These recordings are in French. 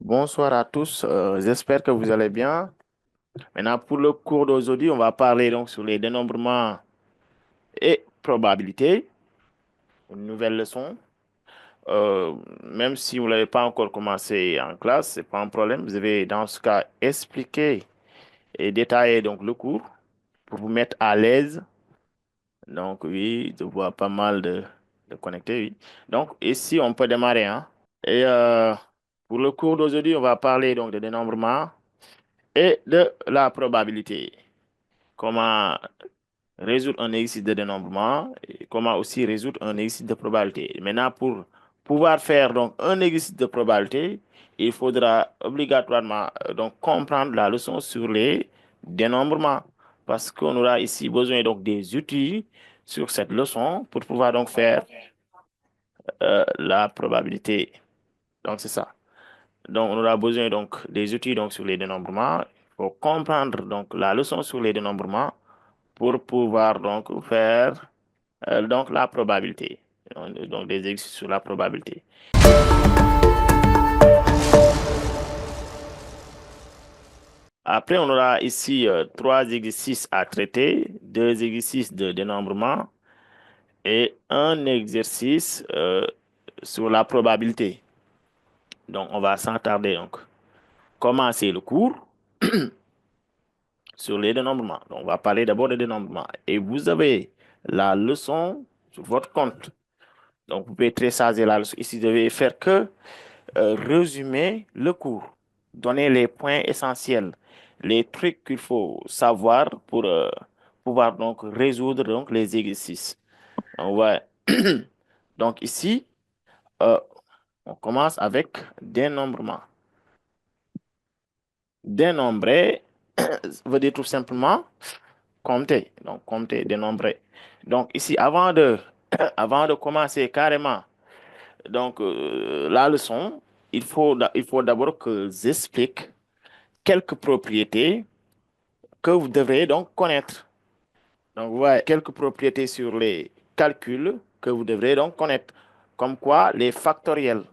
Bonsoir à tous, j'espère que vous allez bien. Maintenant, pour le cours d'aujourd'hui, on va parler donc sur les dénombrements et probabilités, une nouvelle leçon. Même si vous ne l'avez pas encore commencé en classe, c'est pas un problème. Je vais dans ce cas expliquer et détailler donc le cours pour vous mettre à l'aise. Donc oui, je vois pas mal de connectés, oui. Donc ici, on peut démarrer, hein. Et pour le cours d'aujourd'hui, on va parler donc de dénombrement et de la probabilité. Comment résoudre un exercice de dénombrement et comment aussi résoudre un exercice de probabilité. Maintenant, pour pouvoir faire donc un exercice de probabilité, il faudra obligatoirement donc comprendre la leçon sur les dénombrements parce qu'on aura ici besoin donc des outils sur cette leçon pour pouvoir donc faire la probabilité. Donc c'est ça. Donc on aura besoin donc des outils donc sur les dénombrements. Il faut comprendre donc la leçon sur les dénombrements pour pouvoir donc faire donc la probabilité. Donc des exercices sur la probabilité. Après, on aura ici trois exercices à traiter, deux exercices de dénombrement et un exercice sur la probabilité. Donc, on va sans tarder donc commencer le cours sur les dénombrements. Donc, on va parler d'abord des dénombrements. Et vous avez la leçon sur votre compte. Donc, vous pouvez télécharger la leçon. Ici, vous devez faire que résumer le cours, donner les points essentiels, les trucs qu'il faut savoir pour pouvoir donc résoudre donc les exercices. Donc, ouais. Donc ici, euh, on commence avec dénombrement. Dénombrer veut dire tout simplement compter. Donc compter, dénombrer. Donc ici, avant de commencer carrément donc la leçon, il faut d'abord que j'explique quelques propriétés que vous devrez donc connaître. Donc, voilà quelques propriétés sur les calculs que vous devrez donc connaître, comme quoi les factoriels.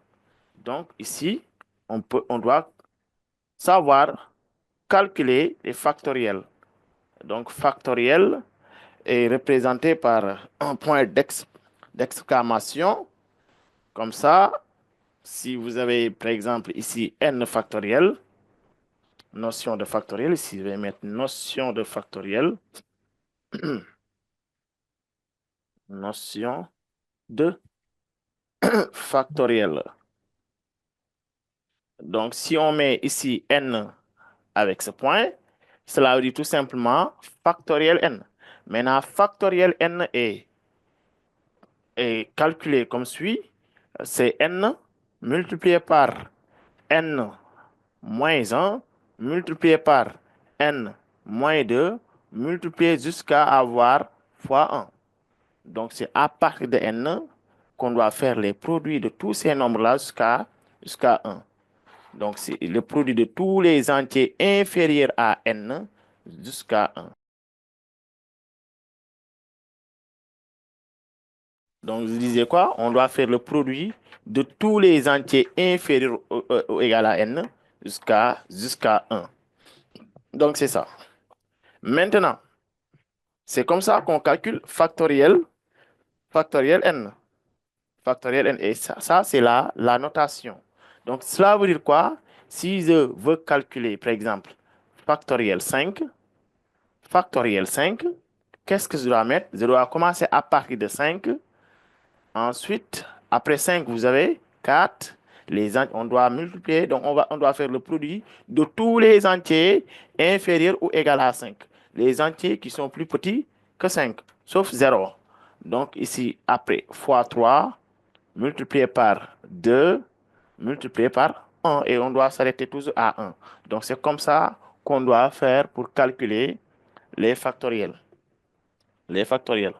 Donc, ici, on doit savoir calculer les factoriels. Donc, factoriel est représenté par un point d'exclamation. Comme ça, si vous avez, par exemple, ici n factoriel, notion de factoriel, ici, je vais mettre notion de factoriel. Notion de factoriel. Donc, si on met ici n avec ce point, cela veut dire tout simplement factoriel n. Maintenant, factoriel n est calculé comme suit. C'est n multiplié par n moins 1 multiplié par n moins 2 multiplié jusqu'à avoir fois 1. Donc, c'est à partir de n qu'on doit faire les produits de tous ces nombres-là jusqu'à 1. Donc, c'est le produit de tous les entiers inférieurs à n jusqu'à 1. Donc, je disais quoi? On doit faire le produit de tous les entiers inférieurs ou égal à n jusqu'à 1. Donc, c'est ça. Maintenant, c'est comme ça qu'on calcule factoriel n. Factoriel n. Et ça c'est la notation. Donc, cela veut dire quoi? Si je veux calculer, par exemple, factoriel 5, factoriel 5, qu'est-ce que je dois mettre? Je dois commencer à partir de 5. Ensuite, après 5, vous avez 4. On doit multiplier, donc on doit faire le produit de tous les entiers inférieurs ou égal à 5. Les entiers qui sont plus petits que 5, sauf 0. Donc ici, après, fois 3, multiplié par 2, multiplié par 1. Et on doit s'arrêter toujours à 1. Donc c'est comme ça qu'on doit faire pour calculer les factoriels. Les factoriels.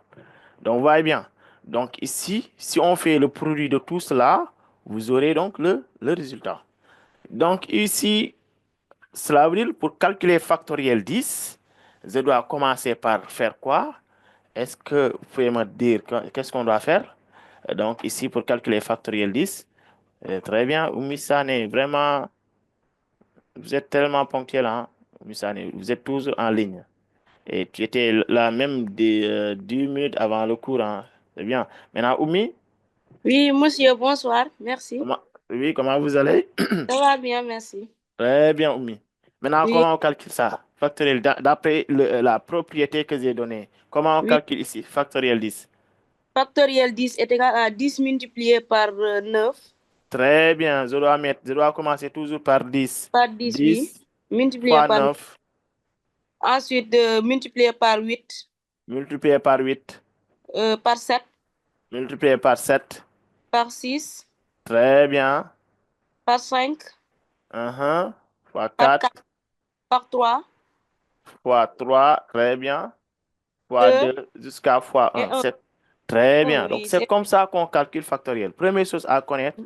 Donc, vous voyez bien. Donc, ici, si on fait le produit de tout cela, vous aurez donc le résultat. Donc, ici, cela veut dire pour calculer factoriel 10, je dois commencer par faire quoi? Est-ce que vous pouvez me dire qu'est-ce qu'on doit faire? Donc, ici, pour calculer factoriel 10, très bien, Oumissane, vraiment. Vous êtes tellement ponctuel, hein, Moussani. Vous êtes toujours en ligne. Et tu étais là même des 10 minutes avant le cours, hein. C'est bien. Maintenant, Oumi, Oui, monsieur, bonsoir, merci. comment, oui, comment vous allez? Ça va bien, merci. Très bien, Oumi. Maintenant, Oui, comment on calcule ça? Factoriel, d'après la propriété que j'ai donnée. Comment on oui. calcule ici? Factoriel 10. Factoriel 10 est égal à 10 multiplié par 9 Très bien. Je dois commencer toujours par 10. par 10 oui. 10 Multiplié fois par 9 ensuite multiplié par 8 multiplié par 8 par 7 multiplié par 7. par 6 Très bien. par 5 Mhm. Fois par 4 4 par 3 fois 3. Très bien. Fois 2 2 jusqu'à fois et 1. un. C'est très bien. Donc, Oui, c'est c'est comme ça qu'on calcule factoriel. Première chose à connaître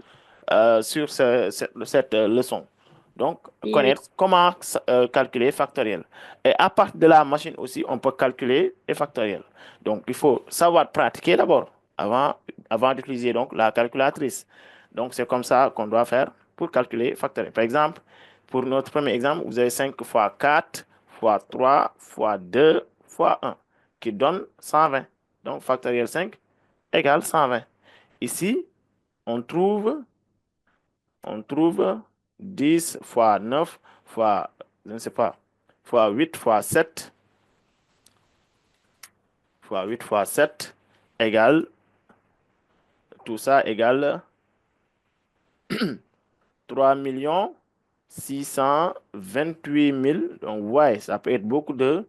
sur cette leçon. Donc, oui, oui. connaître comment calculer factoriel. Et à partir de la machine aussi, on peut calculer les factoriels. Donc, il faut savoir pratiquer d'abord avant d'utiliser donc la calculatrice. Donc, c'est comme ça qu'on doit faire pour calculer factoriel. Par exemple, pour notre premier exemple, vous avez 5 fois 4 fois 3 fois 2 fois 1 qui donne 120. Donc, factoriel 5 égale 120. Ici, on trouve, on trouve 10 fois 9 fois, je ne sais pas, fois 8 fois 7 fois 8 fois 7 égale, tout ça égale 3 628 000. Donc, ouais, ça peut être beaucoup de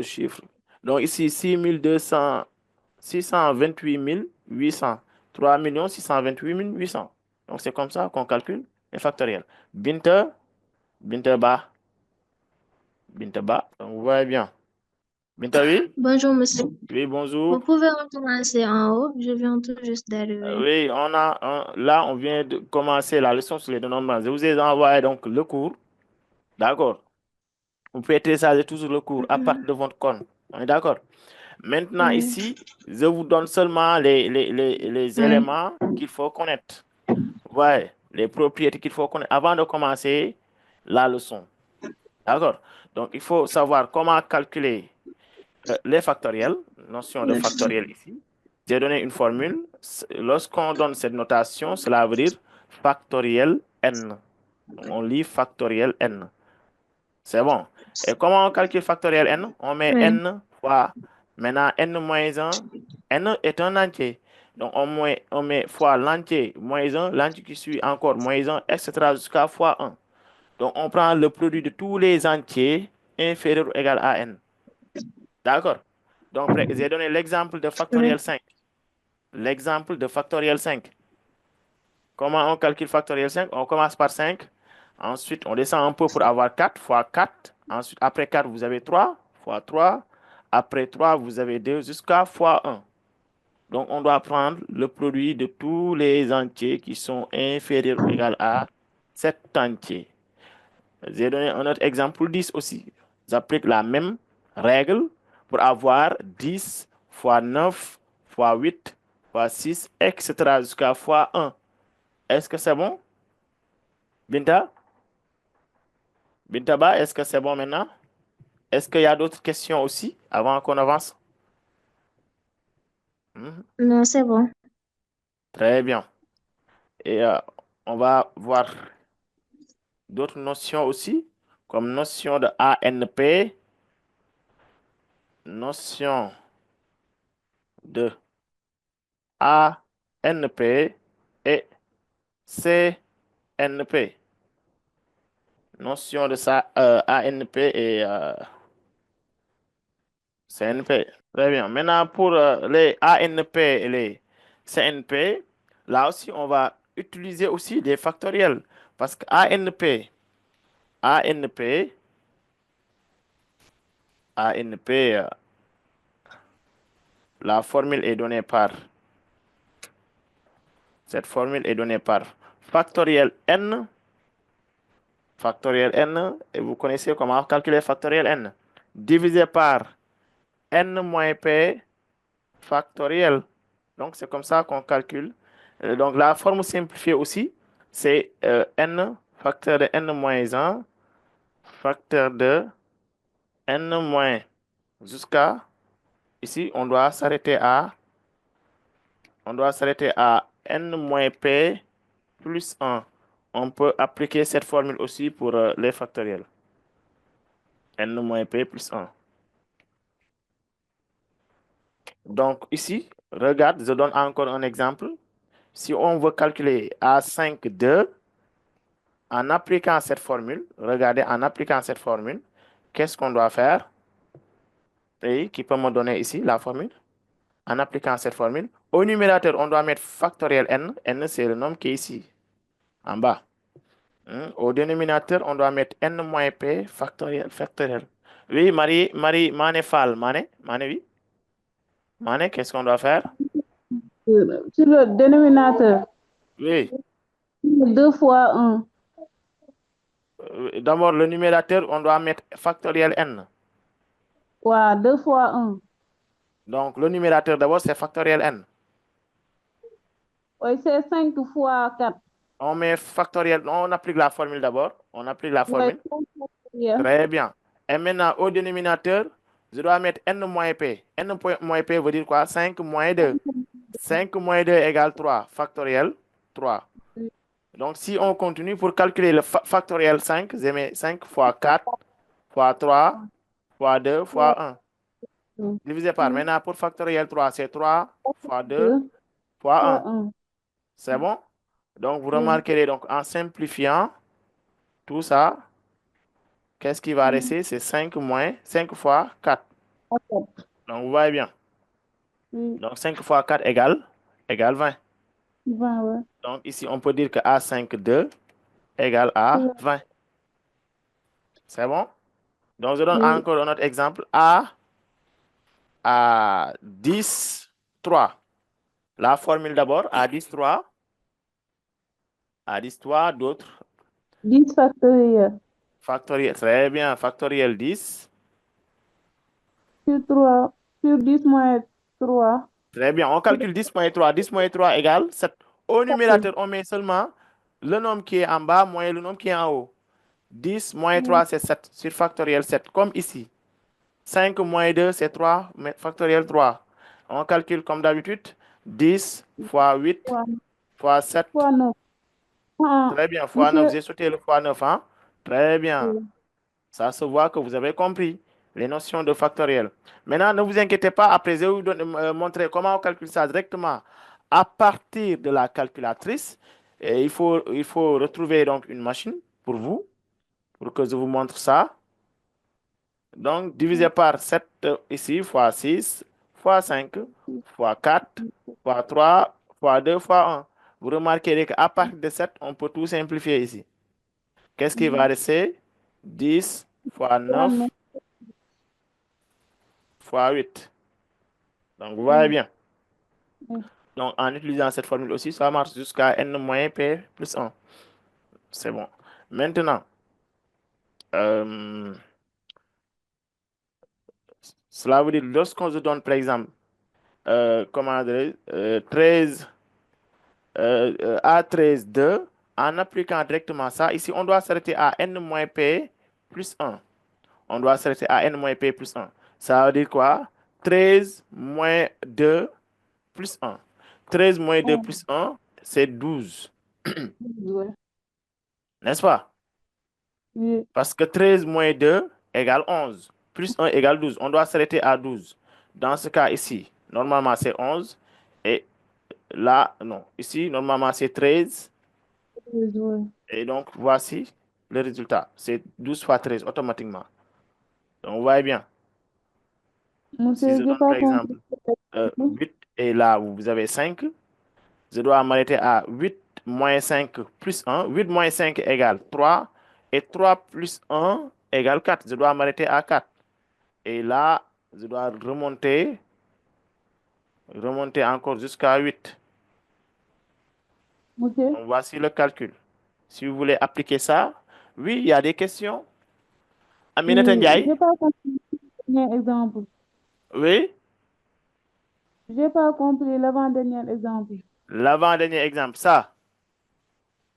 chiffres. Donc, ici, 628 800. 3 628 800. Donc, c'est comme ça qu'on calcule les factoriels. Binta, Binta Ba, Binta Ba. Donc, vous voyez bien. Binta, oui? Bonjour, monsieur. Oui, Vous bonjour. pouvez recommencer en haut. Je viens tout juste d'arriver. Oui, là, on vient de commencer la leçon sur les dénombres. Je vous ai envoyé donc le cours. D'accord. Vous pouvez télécharger toujours le cours à partir Mhm. de votre compte. On est d'accord? Maintenant, Oui, ici, je vous donne seulement les oui. éléments qu'il faut connaître. Ouais, les propriétés qu'il faut connaître avant de commencer la leçon. D'accord? Donc, il faut savoir comment calculer les factoriels, notion de Merci. factoriel ici. J'ai donné une formule. Lorsqu'on donne cette notation, cela veut dire factoriel n. On lit factoriel n. C'est bon. Et comment on calcule factoriel n? On met Oui, n fois, maintenant n moins 1. N est un entier. Donc on met fois l'entier moins 1, l'entier qui suit encore moins 1, etc. jusqu'à fois 1. Donc on prend le produit de tous les entiers inférieurs ou égal à n. D'accord? Donc j'ai donné l'exemple de oui. factoriel 5. L'exemple de factoriel 5. Comment on calcule factoriel 5? On commence par 5. Ensuite, on descend un peu pour avoir 4 fois 4. Ensuite, après 4, vous avez 3 fois 3. Après 3, vous avez 2 jusqu'à fois 1. Donc, on doit prendre le produit de tous les entiers qui sont inférieurs ou égaux à cet entier. J'ai donné un autre exemple pour 10 aussi. J'applique la même règle pour avoir 10 fois 9 fois 8 fois 6, etc. jusqu'à fois 1. Est-ce que c'est bon, Binta? Bintaba, est-ce que c'est bon maintenant? Est-ce qu'il y a d'autres questions aussi avant qu'on avance? Mhm. Non, c'est bon. Très bien. Et on va voir d'autres notions aussi, comme notion de ANP, notion de ANP et CNP. Notion de ça, ANP et CNP. Très bien. Maintenant, pour les ANP et les CNP, là aussi, on va utiliser aussi des factoriels. Parce que ANP, la formule est donnée par, cette formule est donnée par factoriel n, et vous connaissez comment calculer factoriel n, divisé par n moins p factoriel. Donc, c'est comme ça qu'on calcule. Donc, la forme simplifiée aussi, c'est n facteur de n moins 1, facteur de n moins jusqu'à, ici, on doit s'arrêter à n moins p plus 1. On peut appliquer cette formule aussi pour les factoriels. N moins p plus 1. Donc ici, regarde, je donne encore un exemple. Si on veut calculer A5 2, en appliquant cette formule, regardez, en appliquant cette formule, qu'est-ce qu'on doit faire? Et qui peut me donner ici la formule? En appliquant cette formule, au numérateur, on doit mettre factoriel n. N, c'est le nombre qui est ici, en bas. Au dénominateur, on doit mettre n moins p factoriel. Oui, Marie, Mané Fall, Mané, oui. Mané, qu'est-ce qu'on doit faire? Sur le dénominateur. Oui. 2 fois 1. D'abord, le numérateur, on doit mettre factoriel n. Ouais, 2 fois 1. Donc, le numérateur, d'abord, c'est factoriel n. Oui, c'est 5 fois 4. On met factoriel, on applique la formule d'abord. On applique la formule. Ouais, Très bien. Et maintenant, au dénominateur, je dois mettre n moins p. N moins p veut dire quoi? 5 moins 2. 5 moins 2 égale 3. Factoriel 3. Donc, si on continue pour calculer le factoriel 5, je mets 5 fois 4 fois 3 fois 2 fois 1. Divisé par. Maintenant, pour factoriel 3, c'est 3 fois 2 fois 1. C'est bon? Donc, vous remarquerez, donc, en simplifiant tout ça, qu'est-ce qui va rester? C'est 5 fois 4. Donc, vous voyez bien. Donc, 5 fois 4 égale 20. 20, ouais. Donc, ici, on peut dire que A5, 2 égale à 20. C'est bon? Donc, je donne encore un autre exemple. À 10, 3. La formule d'abord, à 10, 3. À 10, 3, d'autres. 10 factoriel. Factoriel, très bien. Factoriel 10. Sur 3. Sur 10 moins 3. Très bien. On calcule 10 moins 3. 10 moins 3 égale 7. Au numérateur, on met seulement le nombre qui est en bas moins le nombre qui est en haut. 10 moins 3, c'est 7. Sur factoriel 7, comme ici. 5 moins 2, c'est 3, mais factoriel 3. On calcule comme d'habitude. 10 fois 8 fois 7. Fois 9. Très bien, fois 9. J'ai sauté le fois 9. Hein? Très bien. Ça se voit que vous avez compris les notions de factoriel. Maintenant, ne vous inquiétez pas. Après, je vais vous montrer comment on calcule ça directement à partir de la calculatrice. Et il faut retrouver donc une machine pour vous, pour que je vous montre ça. Donc, divisé par 7 ici, fois 6, fois 5, fois 4, fois 3, fois 2, fois 1. Vous remarquerez qu'à partir de 7, on peut tout simplifier ici. Qu'est-ce qui va rester? 10 fois 9 fois 8. Donc, vous voyez bien. Donc, en utilisant cette formule aussi, ça marche jusqu'à n moins p plus 1. C'est bon. Maintenant, cela veut dire, lorsqu'on se donne, par exemple, comment dire, 13, A13, 2, en appliquant directement ça, ici, on doit s'arrêter à n moins p plus 1. On doit s'arrêter à n moins p plus 1. Ça veut dire quoi? 13 moins 2 plus 1. 13 moins 2 plus 1, c'est 12. N'est-ce pas? Parce que 13 moins 2 égale 11. Plus 1 égale 12. On doit s'arrêter à 12. Dans ce cas ici, normalement, c'est 11. Et là, non. Ici, normalement, c'est 13. Et donc, voici le résultat. C'est 12 fois 13 automatiquement. Donc, vous voyez bien. Si je donne, par exemple, 8 et là, vous avez 5, je dois m'arrêter à 8 moins 5 plus 1. 8 moins 5 égale 3. Et 3 plus 1 égale 4. Je dois m'arrêter à 4. Et là, je dois remonter encore jusqu'à 8. Donc, voici le calcul. Si vous voulez appliquer ça, oui, il y a des questions. Aminata Ndiaye? Je n'ai pas compris le dernier exemple. Oui? Je n'ai pas compris l'avant-dernier exemple. L'avant-dernier exemple, ça?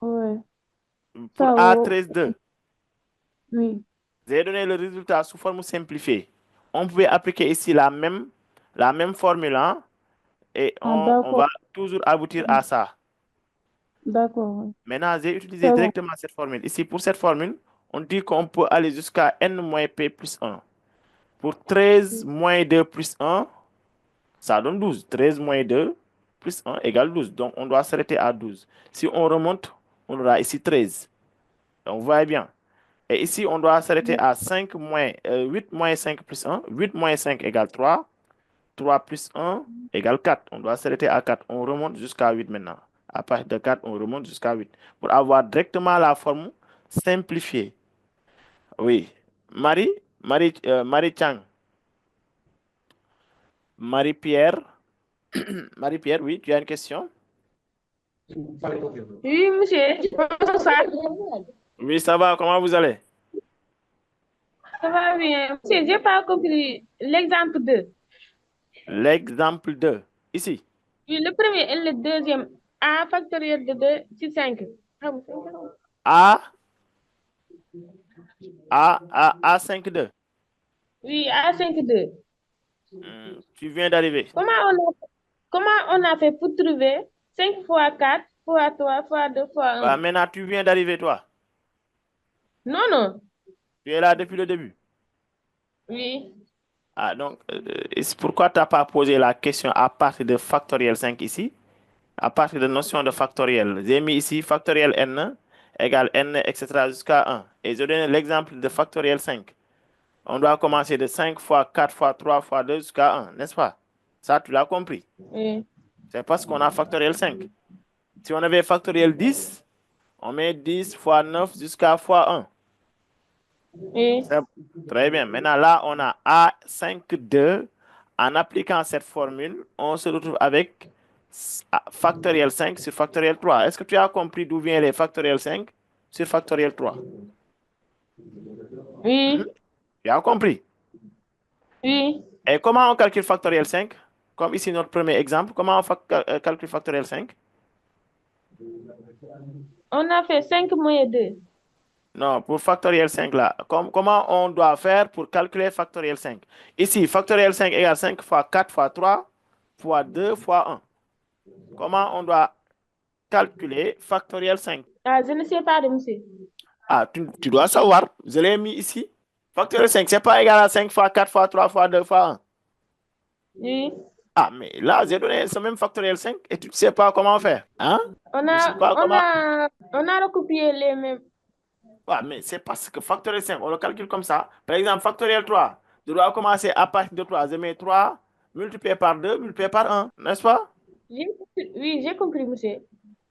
Oui. pour Ça, A13,2, oui. j'ai donné le résultat sous forme simplifiée. On pouvait appliquer ici la même formule, hein, et on va D'accord. toujours aboutir à ça. D'accord, oui. Maintenant, j'ai utilisé C'est bon. directement cette formule. Ici, pour cette formule, on dit qu'on peut aller jusqu'à n moins p plus 1. Pour 13 moins 2 plus 1, ça donne 12. 13 moins 2 plus 1 égale 12. Donc, on doit s'arrêter à 12. Si on remonte, on aura ici 13. Donc, vous voyez bien. Et ici, on doit s'arrêter à 8 moins 5 plus 1. 8 moins 5 égale 3. 3 plus 1 égale 4. On doit s'arrêter à 4. On remonte jusqu'à 8 maintenant. À partir de 4, on remonte jusqu'à 8. Pour avoir directement la forme simplifiée. Oui. Marie Chang. Marie-Pierre. Marie-Pierre, oui, tu as une question? Oui, monsieur. Bonsoir. Oui, ça va. Comment vous allez? Ça va bien. Monsieur, j'ai pas compris l'exemple 2. L'exemple 2. Ici. Oui, le premier et le deuxième. A factoriel de 2 sur 5. A5,2. Oui, A5,2. Tu viens d'arriver. Comment on a fait pour trouver 5 fois 4 fois 3 fois 2 fois 1? Maintenant, tu viens d'arriver, toi. Non, non. Tu es là depuis le début. Oui. Ah, donc, c'est pourquoi tu n'as pas posé la question à partir de factoriel 5 ici, à partir de notion de factoriel. J'ai mis ici factoriel n égale n, etc. jusqu'à 1. Et je donne l'exemple de factoriel 5. On doit commencer de 5 fois 4 fois 3 fois 2 jusqu'à 1, n'est-ce pas? Ça, tu l'as compris. Oui. C'est parce qu'on a factoriel 5. Si on avait factoriel 10, on met 10 fois 9 jusqu'à fois 1. Oui. Très bien. Maintenant, là, on a A5,2. En appliquant cette formule, on se retrouve avec factoriel 5 sur factoriel 3. Est-ce que tu as compris d'où vient les factoriel 5 sur factoriel 3? Oui. Tu as compris? Oui. Et comment on calcule factoriel 5? Comme ici, notre premier exemple. Comment on calcule factoriel 5? On a fait 5 moins 2. Non, pour factoriel 5 là, comment on doit faire pour calculer factoriel 5? Ici, factoriel 5 égale 5 fois 4 fois 3 fois 2 fois 1. Comment on doit calculer factoriel 5? Ah, je ne sais pas de monsieur. Ah, tu dois savoir. Je l'ai mis ici. Factoriel 5, c'est pas égal à 5 fois 4 fois 3 fois 2 fois 1. Oui. Ah, mais là, j'ai donné ce même factoriel 5 et tu ne sais pas comment faire. Hein? On Tu sais pas comment... a recopié les mêmes. Ah, mais c'est parce que factoriel 5, on le calcule comme ça. Par exemple, factoriel 3, je dois commencer à partir de 3. Je mets 3 multiplié par 2 multiplié par 1, n'est-ce pas? Oui, j'ai compris, monsieur.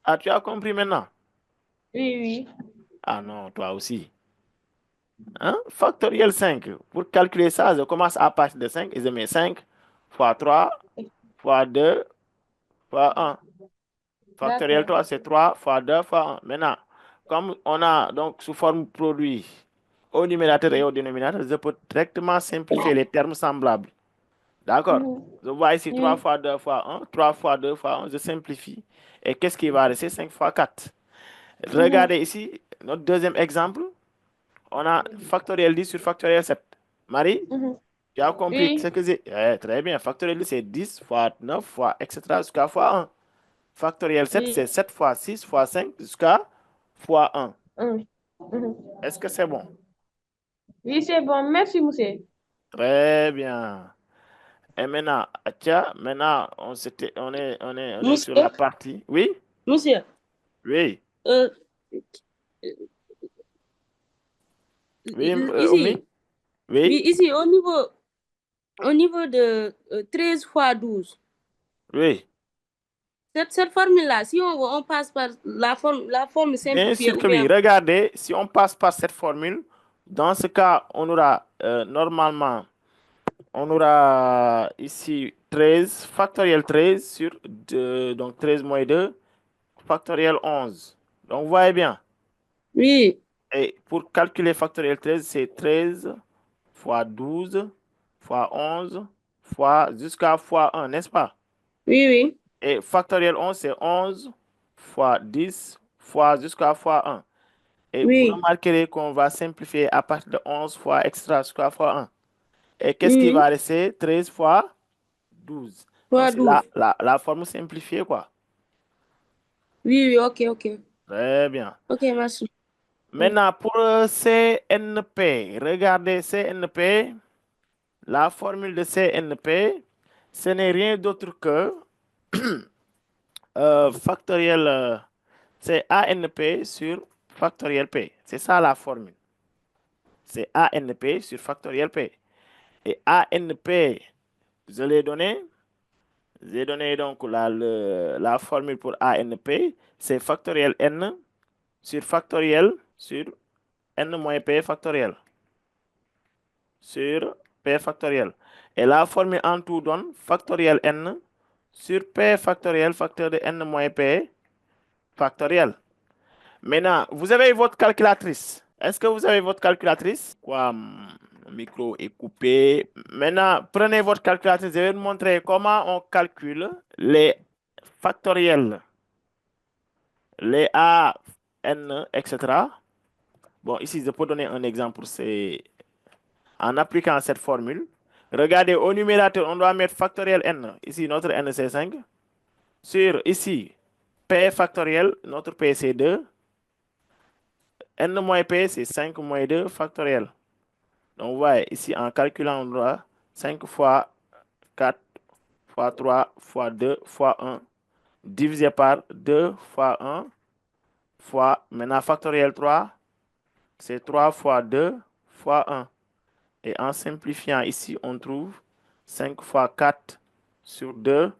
Ah, tu as compris maintenant? Oui, oui. Ah non, toi aussi. Hein? Factoriel 5. Pour calculer ça, je commence à partir de 5 et je mets 5 fois 3 fois 2 fois 1. Factoriel 3, c'est 3 fois 2 fois 1. Maintenant, comme on a donc sous forme produit au numérateur et au dénominateur, je peux directement simplifier les termes semblables. D'accord? Je vois ici 3 fois 2 fois 1, 3 fois 2 fois 1, je simplifie. Et qu'est-ce qui va rester? 5 fois 4. Regardez ici, notre deuxième exemple. On a factoriel 10 sur factoriel 7. Marie, tu as compris Oui. ce que c'est? Très bien. Factoriel 10, c'est 10 fois 9 fois, etc. jusqu'à fois 1. Factoriel 7, Oui. c'est 7 fois 6 fois 5 jusqu'à fois 1. Mhm. Est-ce que c'est bon? Oui, c'est bon. Merci, monsieur. Très bien. Et maintenant, tiens, maintenant, on est sur la partie. Oui? Monsieur, Oui. euh, Oui, ici, Oumi? Oui? oui, ici, au niveau de 13 fois 12, Oui. cette formule-là, si on passe par la forme Bien simplifiée sûr ou que oui. bien... Regardez, si on passe par cette formule, dans ce cas, on aura normalement, on aura ici 13, factoriel 13 sur 2, donc 13 moins 2, factoriel 11. Donc, vous voyez bien. Oui, Et pour calculer factoriel 13, c'est 13 fois 12 fois 11 fois jusqu'à fois 1, n'est-ce pas? oui, oui. Et factoriel 11, c'est 11 fois 10 fois jusqu'à fois 1. Et vous Oui. remarquerez qu'on va simplifier à partir de 11 fois extra square fois 1. Et qu'est-ce qui va rester? 13 fois 12. Donc, Fois c'est 12. la forme simplifiée, quoi. Oui, oui, ok, ok. Très bien. Ok, merci. Maintenant, pour CNP, regardez CNP, la formule de CNP, ce n'est rien d'autre que factoriel, c'est ANP sur factoriel P. C'est ça la formule. C'est ANP sur factoriel P. Et ANP, je l'ai donné. J'ai donné donc la formule pour ANP, c'est factoriel N sur factoriel sur N moins P factoriel. Sur P factoriel. Et la formule en tout donne factoriel N sur P factoriel facteur de N moins P factoriel. Maintenant, vous avez votre calculatrice. Est-ce que vous avez votre calculatrice? Quoi, mon micro est coupé. Maintenant, prenez votre calculatrice. Je vais vous montrer comment on calcule les factoriels, les A, N, etc. Bon, ici, je peux donner un exemple. C'est en appliquant cette formule. Regardez, au numérateur, on doit mettre factoriel N. Ici, notre N, c'est 5. Sur, ici, P factoriel, notre P, c'est 2. N moins P, c'est 5 moins 2 factoriel. Donc, vous voyez, ici, en calculant, on doit 5 fois 4 fois 3 fois 2 fois 1 divisé par 2 fois 1 fois, maintenant, factoriel 3, c'est 3 fois 2 fois 1. Et en simplifiant ici, on trouve 5 fois 4 sur 2,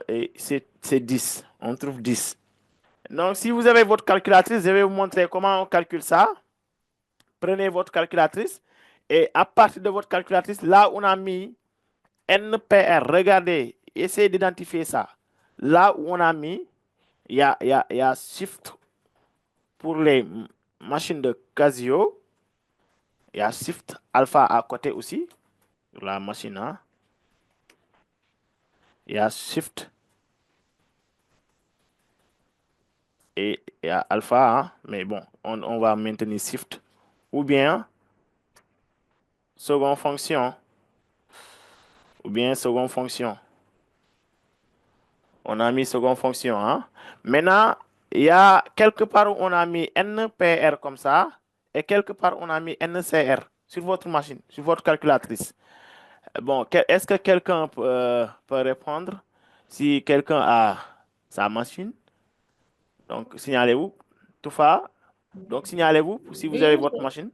et c'est 10. On trouve 10. Donc, si vous avez votre calculatrice, je vais vous montrer comment on calcule ça. Prenez votre calculatrice et à partir de votre calculatrice, là, on a mis NPR. Regardez, essayez d'identifier ça. Là où on a mis, il y a Shift pour les machines de Casio. Il y a Shift Alpha à côté aussi, sur la machine 1. Il y a Shift et il y a Alpha, hein, mais bon, on va maintenir Shift. Ou bien, seconde fonction. Ou bien, seconde fonction. On a mis seconde fonction. Hein. Maintenant, il y a quelque part où on a mis NPR comme ça. Et quelque part, on a mis NCR sur votre machine, sur votre calculatrice. Bon, est-ce que quelqu'un peut répondre? Si quelqu'un a sa machine, donc signalez-vous. Toufa, donc signalez-vous si vous Oui, avez votre monsieur. machine.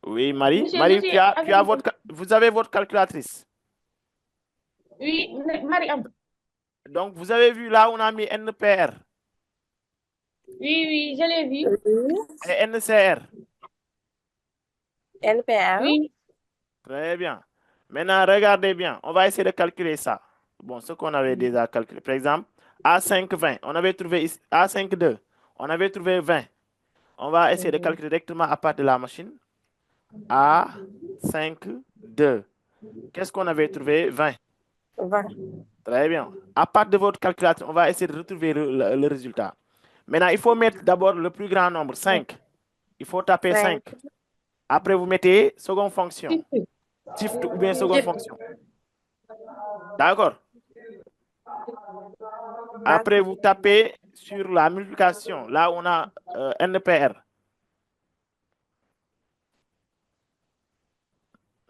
Oui, Marie. Monsieur, je Marie, suis tu as avec vous. vous avez votre calculatrice. Oui, Marie. Donc, vous avez vu là, on a mis NPR Oui, oui, je l'ai vu. et NCR. NPR. Oui, Très bien. Maintenant, regardez bien. On va essayer de calculer ça. Bon, ce qu'on avait déjà calculé. Par exemple, A5, 20. On avait trouvé ici, A5, 2. On avait trouvé 20. On va essayer de calculer directement à partir de la machine. A5, 2. Qu'est-ce qu'on avait trouvé? 20. 20. Très bien. À partir de votre calculateur, on va essayer de retrouver le résultat. Maintenant, il faut mettre d'abord le plus grand nombre, 5. Il faut taper 5. Après, vous mettez seconde fonction. Shift ou bien seconde fonction. D'accord? Après, vous tapez sur la multiplication. Là, on a NPR.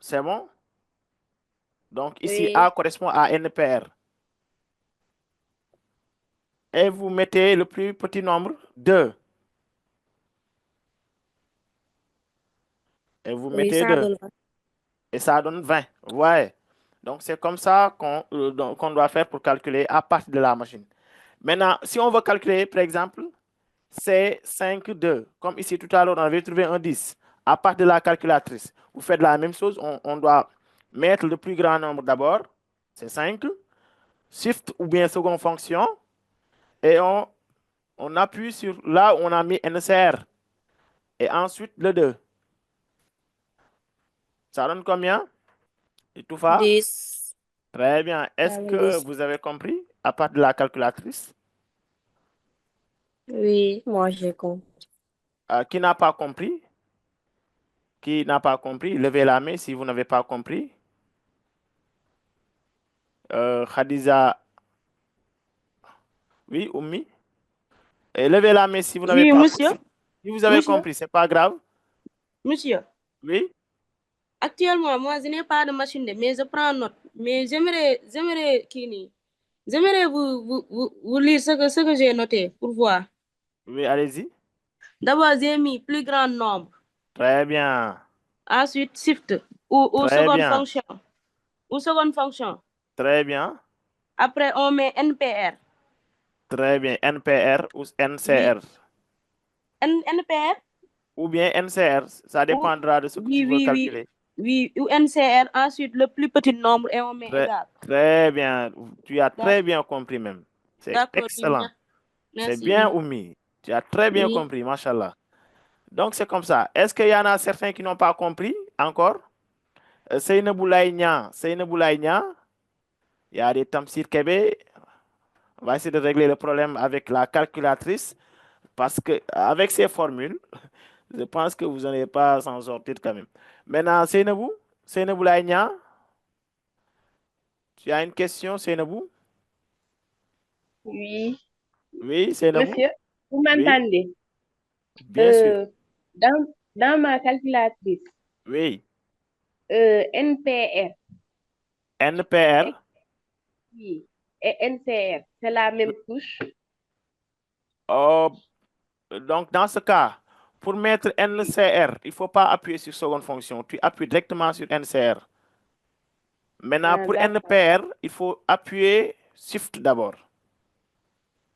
C'est bon? Donc, ici, Oui. A correspond à NPR. Et vous mettez le plus petit nombre, 2. Et vous Oui, mettez ça 2. donne. Et ça donne 20. Ouais. Donc, c'est comme ça qu'on doit faire pour calculer à partir de la machine. Maintenant, si on veut calculer, par exemple, c'est 5, 2. Comme ici, tout à l'heure, on avait trouvé un 10. À partir de la calculatrice, vous faites la même chose. On doit mettre le plus grand nombre d'abord. C'est 5. Shift ou bien seconde fonction. Et on appuie sur là où on a mis NCR. Et ensuite, le 2. Ça donne combien? Et tout va? 10. Très bien. Est-ce que 10. vous avez compris à partir de la calculatrice? Oui, moi j'ai compris. Qui n'a pas compris? Qui n'a pas compris? Levez la main si vous n'avez pas compris. Khadija. Oui, Oumi? Et levez la main si vous n'avez Oui, pas monsieur. compris. Si vous avez Monsieur. compris, c'est pas grave. Monsieur. Oui? Actuellement, moi, je n'ai pas de machine, mais je prends note. Mais j'aimerais vous lire ce que j'ai noté pour voir. Oui, allez-y. D'abord, j'ai mis plus grand nombre. Très bien. Ensuite, shift ou Très seconde bien. fonction. Ou seconde fonction. Très bien. Après, on met NPR. Très bien. NPR ou NCR? Oui. NPR? Ou bien NCR. Ça dépendra de ce que tu veux calculer. Oui, ou NCR. Ensuite, le plus petit nombre et on met égal. Très bien. Tu as très bien compris même. C'est excellent. C'est Merci. bien, Oumi. Tu as très bien compris, machallah. Donc, c'est comme ça. Est-ce qu'il y en a certains qui n'ont pas compris encore? Seynabou Laïnia. Il y a des Tamsir Kébé. On va essayer de régler le problème avec la calculatrice. Parce que avec ces formules, je pense que vous n'allez pas s'en sortir quand même. Maintenant, Seynabou Laïnia. Tu as une question, Seynabou? Oui. Oui, Seynabou? Monsieur, vous Oui, m'entendez? bien sûr. Dans ma calculatrice, Oui. NPR NPR. oui, et NCR, c'est la même touche. Oh, donc, dans ce cas, pour mettre NCR, il ne faut pas appuyer sur seconde fonction. Tu appuies directement sur NCR. Maintenant, pour D'accord. NPR, il faut appuyer Shift d'abord.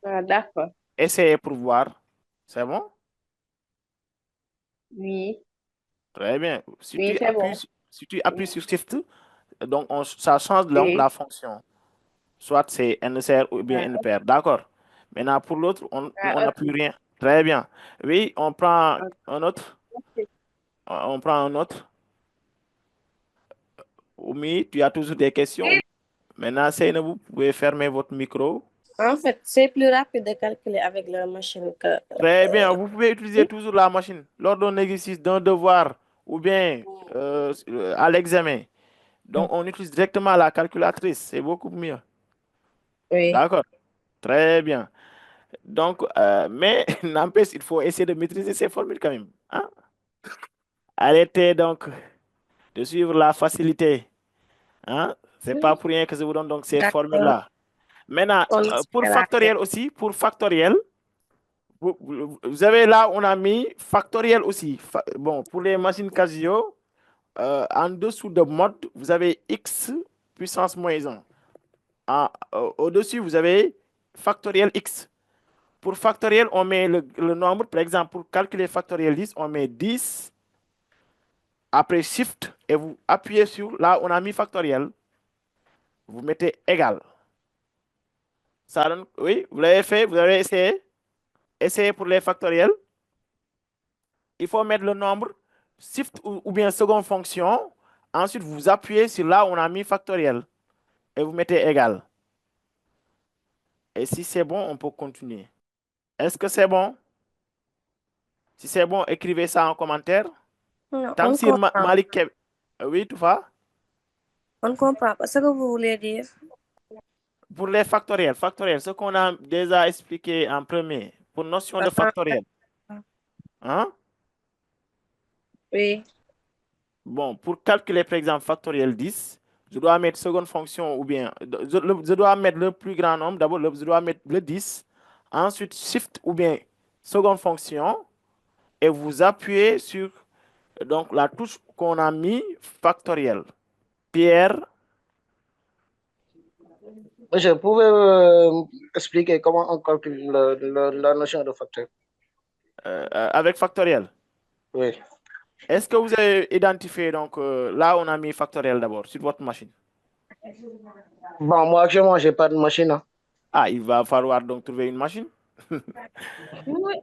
D'accord. Essayez pour voir. C'est bon? Oui. Très bien. Oui, c'est bon. Si tu appuies sur Shift, donc ça change donc Oui. la fonction. Soit c'est NCR ou bien NPR. D'accord. Maintenant, pour l'autre, on n'a Ok. plus rien. Très bien. Oui, on prend un autre. On prend un autre. Oumi, tu as toujours des questions? Maintenant, Seyna, vous pouvez fermer votre micro. En fait, c'est plus rapide de calculer avec la machine que... Très bien, vous pouvez utiliser toujours la machine lors d'un exercice, d'un devoir ou bien à l'examen. Donc, on utilise directement la calculatrice. C'est beaucoup mieux. Oui. D'accord. Très bien. Donc, mais n'empêche, il faut essayer de maîtriser ces formules quand même. Hein? Arrêtez donc de suivre la facilité. Hein? C'est pas pour rien que je vous donne donc ces formules-là. Maintenant, pour factoriel aussi, vous avez là, on a mis factoriel aussi. Bon, pour les machines Casio, en dessous de mode, vous avez x puissance moins 1. Au-dessus, vous avez factoriel x. Pour factoriel, on met le nombre. Par exemple, pour calculer factoriel 10, on met 10. Après Shift, et vous appuyez sur, là, on a mis factoriel. Vous mettez égal. Ça donne, oui, vous l'avez fait, vous avez essayé. Essayez pour les factoriels. Il faut mettre le nombre, Shift ou bien seconde fonction. Ensuite, vous appuyez sur là où on a mis factoriel. Et vous mettez égal. Et si c'est bon, on peut continuer. Est-ce que c'est bon? Si c'est bon, écrivez ça en commentaire. Non, Tamsir Malik Keb. Oui, Toufa? On ne comprend pas ce que vous voulez dire. Pour les factoriels, ce qu'on a déjà expliqué en premier, pour notion de factoriel. Hein? Oui. Bon, pour calculer par exemple factoriel 10, je dois mettre seconde fonction ou bien, je dois mettre le plus grand nombre, d'abord je dois mettre le 10, ensuite Shift ou bien seconde fonction, et vous appuyez sur donc, la touche qu'on a mis factoriel. Pierre? Je pouvais expliquer comment on calcule la notion de facteur. Avec factoriel? Oui. Est-ce que vous avez identifié, donc, là, on a mis factoriel d'abord, sur votre machine? Bon, moi, actuellement, je n'ai pas de machine. Hein. Ah, il va falloir donc trouver une machine. Oui,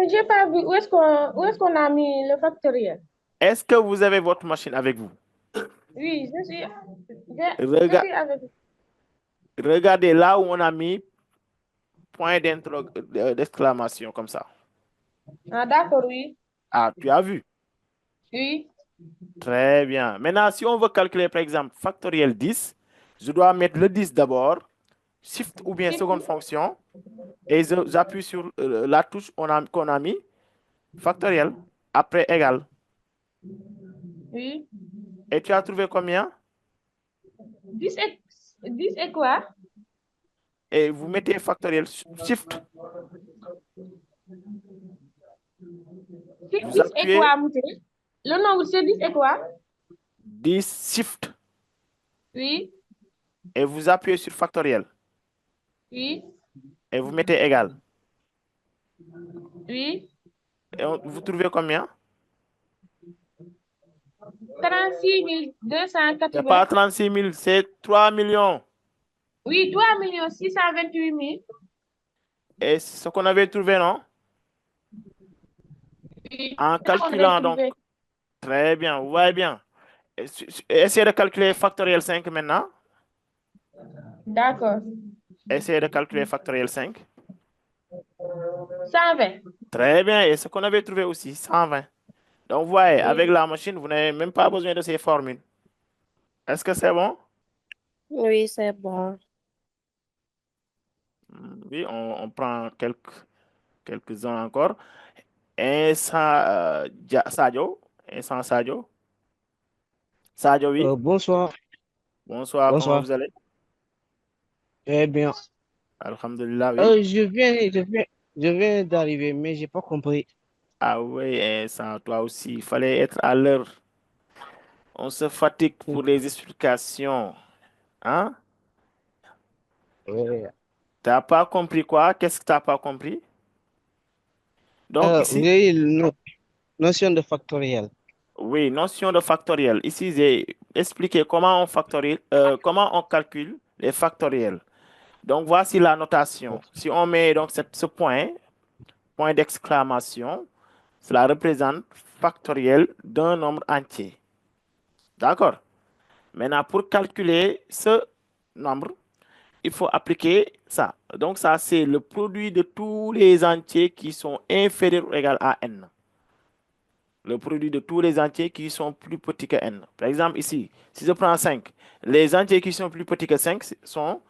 j'ai pas vu. Où est-ce qu'on a mis le factoriel? Est-ce que vous avez votre machine avec vous? Oui, je suis avec vous. Regardez là où on a mis point d'exclamation, comme ça. Ah, d'accord, oui. Ah, tu as vu. Oui. Très bien. Maintenant, si on veut calculer, par exemple, factoriel 10, je dois mettre le 10 d'abord, shift ou bien seconde fonction, et j'appuie sur la touche qu'on a mis, factoriel, après égal. Oui. Et tu as trouvé combien? 10 et quoi? Et vous mettez factoriel, shift, C'est vous 10 et appuyez quoi, monsieur? Le nombre, c'est 10 et quoi? 10 shift, Oui. et vous appuyez sur factoriel, Oui. et vous mettez égal. Oui. Et vous trouvez combien? 36 C'est pas 280. 36 000, c'est 3 millions. Oui, 3 628 000. Et c'est ce qu'on avait trouvé, non? Oui. En Ça, on avait calculant, donc, trouvé. très bien, vous voyez bien. Essayez de calculer factoriel 5 maintenant. D'accord. Essayez de calculer factoriel 5. 120. Très bien, et ce qu'on avait trouvé aussi, 120. Donc, vous voyez, avec Oui. la machine, vous n'avez même pas besoin de ces formules. Est-ce que c'est bon? Oui, c'est bon. Oui, on prend quelques-uns encore. Et ça, Sadio, et sans Sadio. Sadio, oui. Bonsoir, Bonsoir, comment bonsoir. vous allez? Eh bien, Alhamdulillah, oui. je viens d'arriver, mais j'ai pas compris. Ah oui, et ça, toi aussi, il fallait être à l'heure. On se fatigue pour les explications. Hein? Euh, T'as pas compris quoi? Qu'est-ce que t'as pas compris? Donc vous ici, avez une notion de factoriel. oui, notion de factoriel. Ici, j'ai expliqué comment on factorise, comment on calcule les factoriels. Donc voici la notation. Si on met donc ce point, point d'exclamation, cela représente factoriel d'un nombre entier. D'accord? Maintenant, pour calculer ce nombre, il faut appliquer ça. Donc ça, c'est le produit de tous les entiers qui sont inférieurs ou égaux à n. Le produit de tous les entiers qui sont plus petits que n. Par exemple, ici, si je prends 5, les entiers qui sont plus petits que 5 sont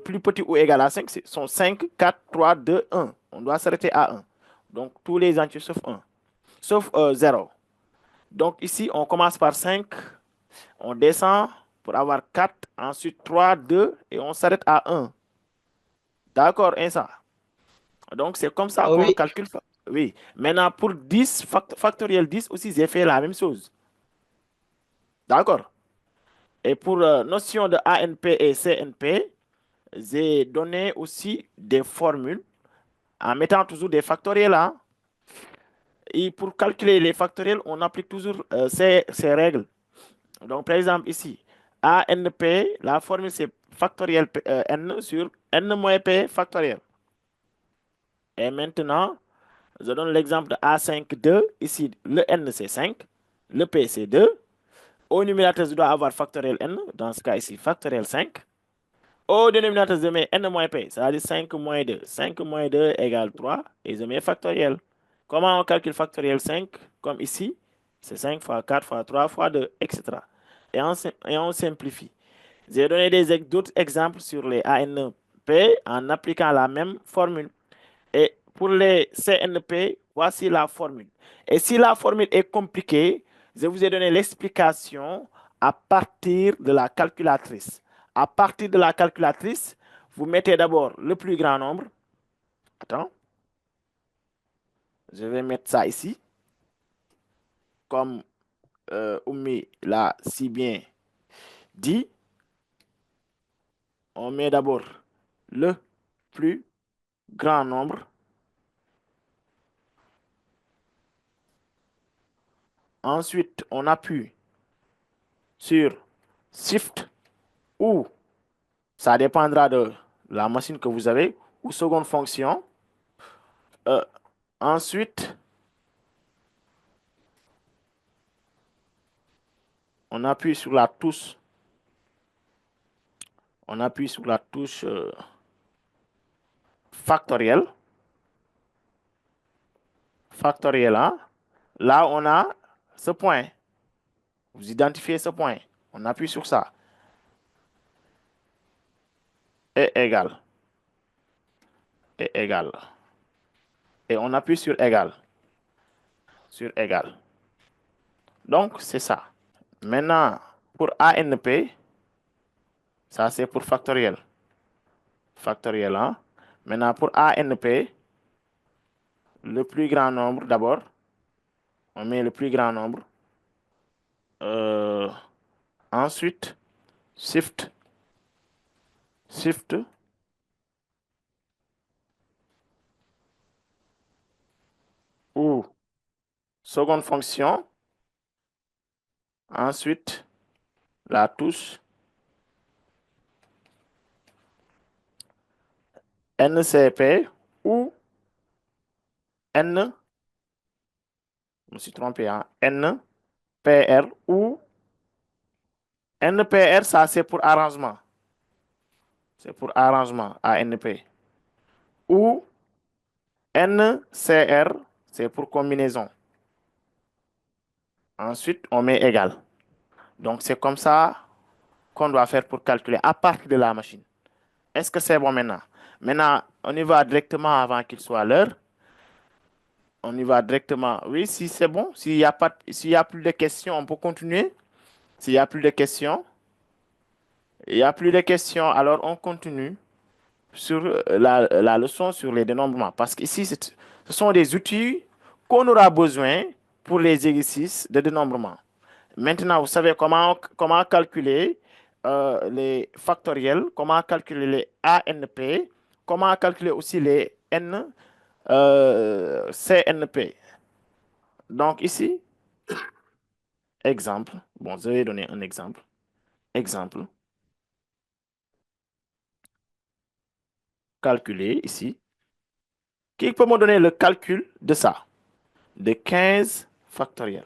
plus petits ou égaux à 5 sont 5, 4, 3, 2, 1. On doit s'arrêter à 1. Donc, tous les entiers sauf 1, sauf 0. Donc, ici, on commence par 5, on descend pour avoir 4, ensuite 3, 2, et on s'arrête à 1. D'accord, hein, ça. Donc, c'est comme ça qu'on Oui, calcule. Oui. Maintenant, pour 10, factoriel 10 aussi, j'ai fait la même chose. D'accord. Et pour notion de ANP et CNP, j'ai donné aussi des formules en mettant toujours des factoriels là. Et pour calculer les factoriels, on applique toujours ces règles. Donc, par exemple, ici, ANP, la formule c'est factoriel n sur n moins p factoriel. Et maintenant, je donne l'exemple de A5, 2. Ici, le n c'est 5, le p c'est 2. Au numérateur, je dois avoir factoriel n. Dans ce cas ici, factoriel 5. Au dénominateur, je mets n moins p, c'est-à-dire 5 moins 2. 5 moins 2 égale 3 et je mets factoriel. Comment on calcule factoriel 5? Comme ici, c'est 5 fois 4 fois 3 fois 2, etc. Et on simplifie. J'ai donné d'autres exemples sur les ANP en appliquant la même formule. Et pour les CNP, voici la formule. Et si la formule est compliquée, je vous ai donné l'explication à partir de la calculatrice. À partir de la calculatrice, vous mettez d'abord le plus grand nombre. Attends, je vais mettre ça ici. Comme Oumi l'a si bien dit, on met d'abord le plus grand nombre. Ensuite, on appuie sur Shift ou ça dépendra de la machine que vous avez ou seconde fonction. Euh, Ensuite, on appuie sur la touche. On appuie sur la touche factorielle. factoriel, hein? Là, on a ce point. Vous identifiez ce point. On appuie sur ça. Est égal. Est égal. Et on appuie sur égal. Sur égal. Donc, c'est ça. Maintenant, pour ANP, ça c'est pour factoriel. Factoriel, hein? Maintenant, pour ANP, le plus grand nombre d'abord. On met le plus grand nombre. Ensuite, shift. Shift. Ou seconde fonction. Ensuite, la touche NCP ou N, je me suis trompé, hein, NPR ou NPR, ça c'est pour arrangement. C'est pour arrangement, ANP. Ou NCR, c'est pour combinaison. Ensuite, on met égal. Donc, c'est comme ça qu'on doit faire pour calculer à partir de la machine. Est-ce que c'est bon maintenant? Maintenant, on y va directement avant qu'il soit l'heure. On y va directement. Oui, si c'est bon. S'il y a plus de questions, on peut continuer. S'il n'y a plus de questions, alors on continue sur la leçon sur les dénombrements. Parce qu'ici, ce sont des outils qu'on aura besoin pour les exercices de dénombrement. Maintenant, vous savez comment calculer les factoriels, comment calculer les ANP, comment calculer aussi les CNP. Donc ici, exemple. Bon, je vais donner un exemple. Exemple. Calculer ici. Qui peut me donner le calcul de ça? De 15 factoriel.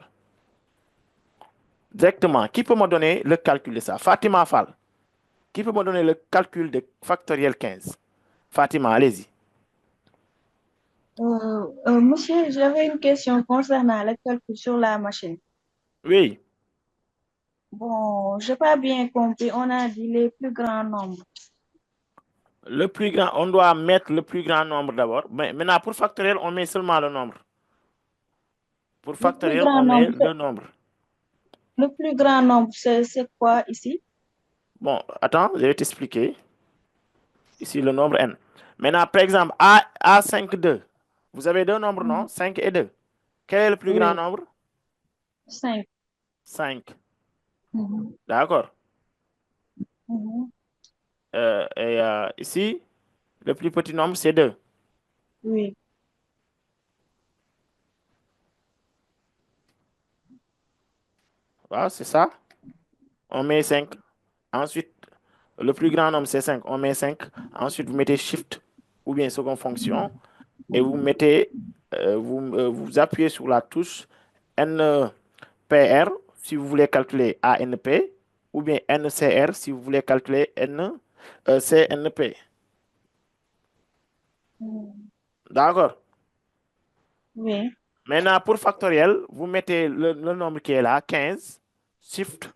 Directement, qui peut me donner le calcul de ça? Fatima Fall. Qui peut me donner le calcul de factoriel 15? Fatima, allez-y. Monsieur, j'avais une question concernant le calcul sur la machine. Oui. Bon, j'ai pas bien compris. On a dit les plus grands nombres. Le plus grand, on doit mettre le plus grand nombre d'abord. Mais maintenant, pour factoriel, on met seulement le nombre. Pour factoriel, on met le nombre. Le plus grand nombre, c'est quoi ici? Bon, attends, je vais t'expliquer. Ici, le nombre n. Maintenant, par exemple, A5, 2. Vous avez deux nombres, non? 5 et 2. Quel est le plus grand nombre? 5. 5. D'accord. Ici, le plus petit nombre, c'est 2. Oui. Voilà, c'est ça. On met 5. Ensuite, le plus grand nombre, c'est 5. On met 5. Ensuite, vous mettez Shift ou bien seconde fonction. Et vous mettez, vous appuyez sur la touche NPR si vous voulez calculer ANP. Ou bien NCR si vous voulez calculer CNP. D'accord? Oui. Maintenant, pour factoriel, vous mettez le nombre qui est là, 15, Shift,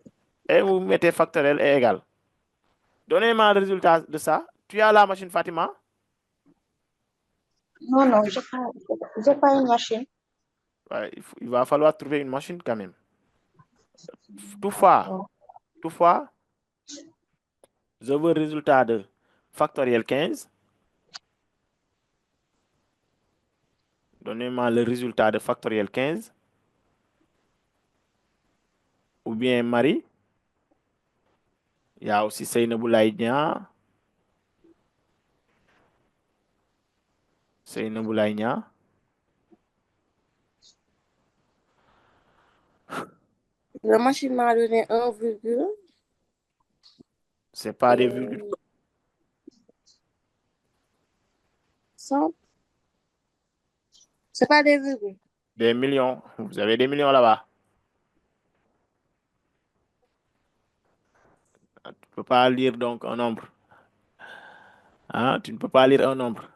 et vous mettez factoriel est égal. Donnez-moi le résultat de ça. Tu as la machine, Fatima? Non, j'ai pas une machine. Ouais, il va falloir trouver une machine quand même. Toutefois, je veux le résultat de factoriel 15. Donnez-moi le résultat de factoriel 15. Ou bien Marie. Il y a aussi Seynabou Laïnia. Seynabou Laïnia. La machine m'a donné 1, C'est pas des virgules. 100. C'est pas des virgules. Des millions. Vous avez des millions là-bas. Tu ne peux pas lire donc un nombre. Hein? Tu ne peux pas lire un nombre.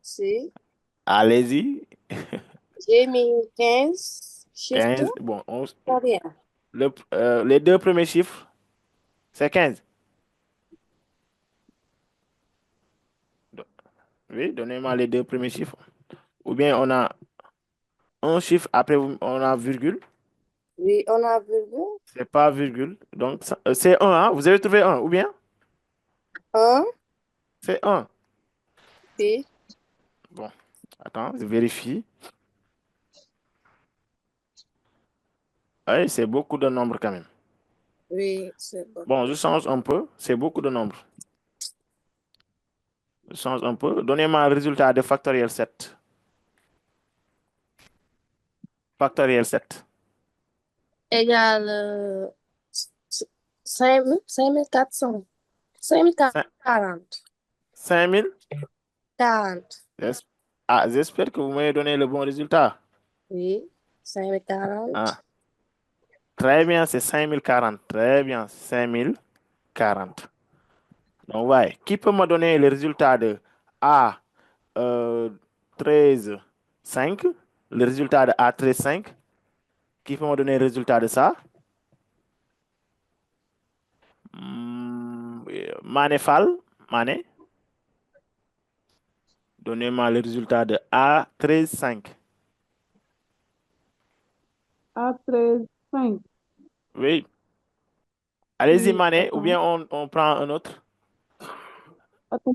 Si. Allez-y. J'ai mis 15 chiffres 15. Bon, pour rien. les deux premiers chiffres, c'est 15. Oui, donnez-moi les deux premiers chiffres. Ou bien on a un chiffre, après on a virgule. Oui, on a virgule. C'est pas virgule. Donc, c'est 1, hein? Vous avez trouvé 1, ou bien? 1, C'est 1. oui, Bon, attends, je vérifie. Oui, c'est beaucoup de nombres quand même. oui, c'est bon. Bon, je change un peu. C'est beaucoup de nombres. Je change un peu. Donnez-moi le résultat de factoriel 7. Factoriel 7. Égale 5400. 5040. 5000. 40. Ah, j'espère que vous m'avez donné le bon résultat. Oui, 5040. Ah, très bien, c'est 5040. Très bien, 5040. Donc, ouais. Qui peut me donner le résultat de A 13, 5? Le résultat de A 13, 5? Qui peut me donner le résultat de ça? Mané Fall, Mané. Donnez-moi le résultat de A 13, 5. A13, 5. Oui. Allez-y, Oui, Mané, ou attends. bien on prend un autre. Attends.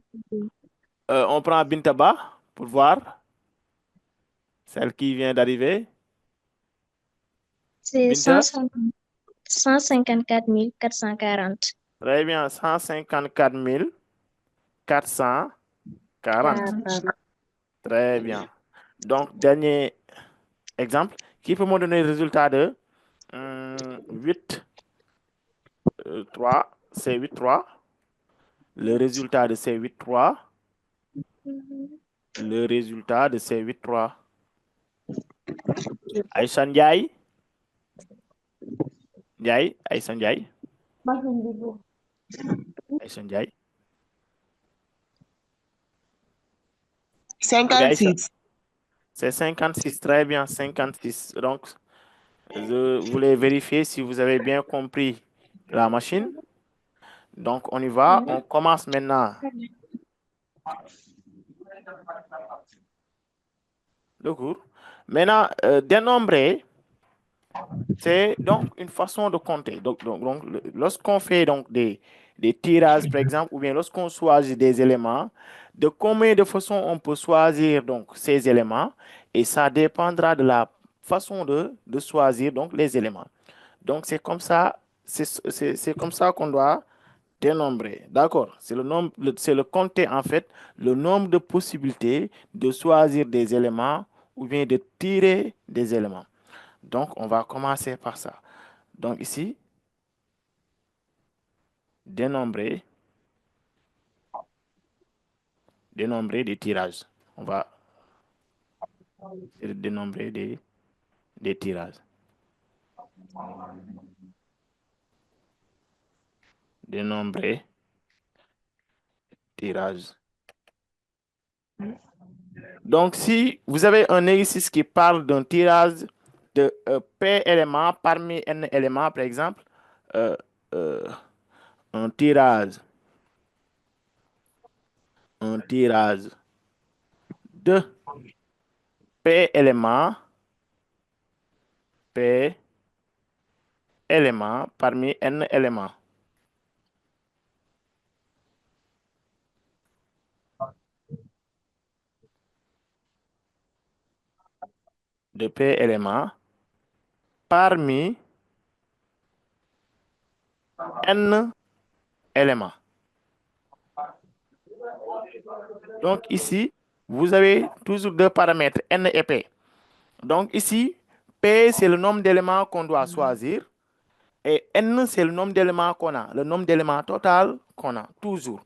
On prend Bintaba pour voir. Celle qui vient d'arriver. C'est Binta. 154 440. Très bien, 154 440. 40. Très bien. Donc, dernier exemple. Qui peut me donner le résultat de 8, 3, c'est 8, 3. Le résultat de ces 8, 3. Le résultat de ces 8, 3. Aïcha Ndiaye. Ndiaye, Aïcha Ndiaye. Aïcha Ndiaye. 56. C'est 56, très bien, 56. Donc, je voulais vérifier si vous avez bien compris la machine. Donc, on y va. On commence maintenant le cours. Maintenant, dénombrer, c'est donc une façon de compter. Donc lorsqu'on fait donc des tirages, par exemple, ou bien lorsqu'on choisit des éléments, de combien de façons on peut choisir donc ces éléments, et ça dépendra de la façon de choisir donc les éléments. Donc c'est comme ça, c'est comme ça qu'on doit dénombrer. D'accord? C'est le nombre, c'est le compter en fait le nombre de possibilités de choisir des éléments ou bien de tirer des éléments. Donc, on va commencer par ça. Donc, ici, dénombrer des tirages. On va dénombrer des tirages. Dénombrer tirages. Donc, si vous avez un exercice qui parle d'un tirage de P éléments parmi N éléments, par exemple, un tirage de P éléments parmi N éléments. De P éléments parmi N éléments. Donc ici, vous avez toujours deux paramètres, N et P. Donc ici, P, c'est le nombre d'éléments qu'on doit choisir. Et N, c'est le nombre d'éléments qu'on a, le nombre d'éléments total qu'on a, toujours.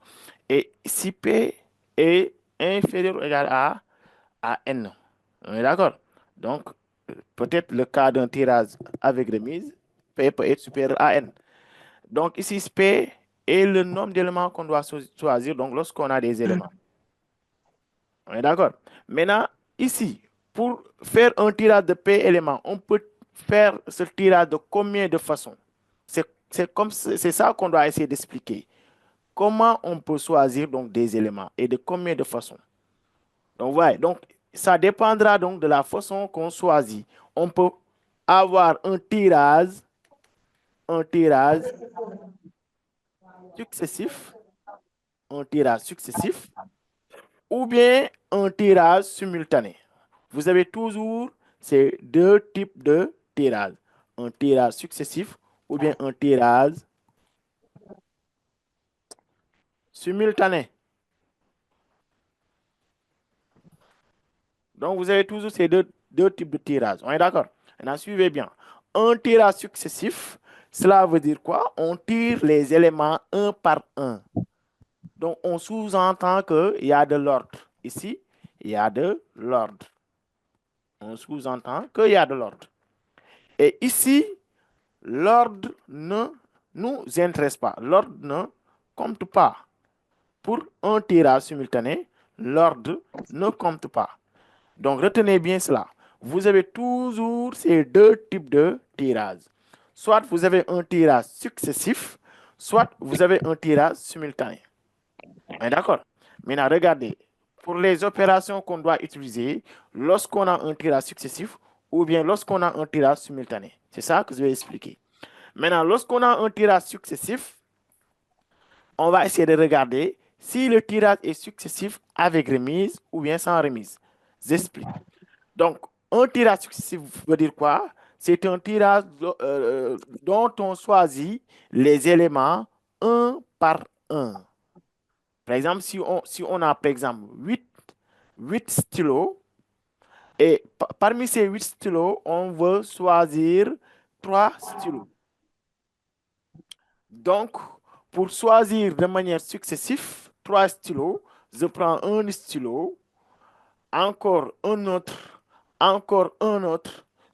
Et si P est inférieur ou égal à N. On est d'accord? Donc, peut-être le cas d'un tirage avec remise, P peut être supérieur à N. Donc ici, P est le nombre d'éléments qu'on doit choisir, donc lorsqu'on a des éléments. On est d'accord? Maintenant, ici, pour faire un tirage de P éléments, on peut faire ce tirage de combien de façons? C'est ça qu'on doit essayer d'expliquer. Comment on peut choisir donc des éléments et de combien de façons? Donc, voilà. Donc, ça dépendra donc de la façon qu'on choisit. On peut avoir un tirage successif, ou bien un tirage simultané. Vous avez toujours ces deux types de tirage. Un tirage successif ou bien un tirage simultané. Donc, vous avez toujours ces deux types de tirages. On est d'accord? Maintenant, suivez bien. Un tirage successif, cela veut dire quoi? On tire les éléments un par un. Donc, on sous-entend qu'il y a de l'ordre. Ici, il y a de l'ordre. On sous-entend qu'il y a de l'ordre. Et ici, l'ordre ne nous intéresse pas. L'ordre ne compte pas. Pour un tirage simultané, l'ordre ne compte pas. Donc, retenez bien cela. Vous avez toujours ces deux types de tirages. Soit vous avez un tirage successif, soit vous avez un tirage simultané. D'accord? Maintenant, regardez. Pour les opérations qu'on doit utiliser lorsqu'on a un tirage successif ou bien lorsqu'on a un tirage simultané. C'est ça que je vais expliquer. Maintenant, lorsqu'on a un tirage successif, on va essayer de regarder si le tirage est successif avec remise ou bien sans remise. J'explique. Donc, un tirage successif veut dire quoi? C'est un tirage dont on choisit les éléments un par un. Par exemple, si on a, par exemple, 8 stylos, et parmi ces 8 stylos, on veut choisir 3 stylos. Donc, pour choisir de manière successive 3 stylos, je prends un stylo, encore un autre,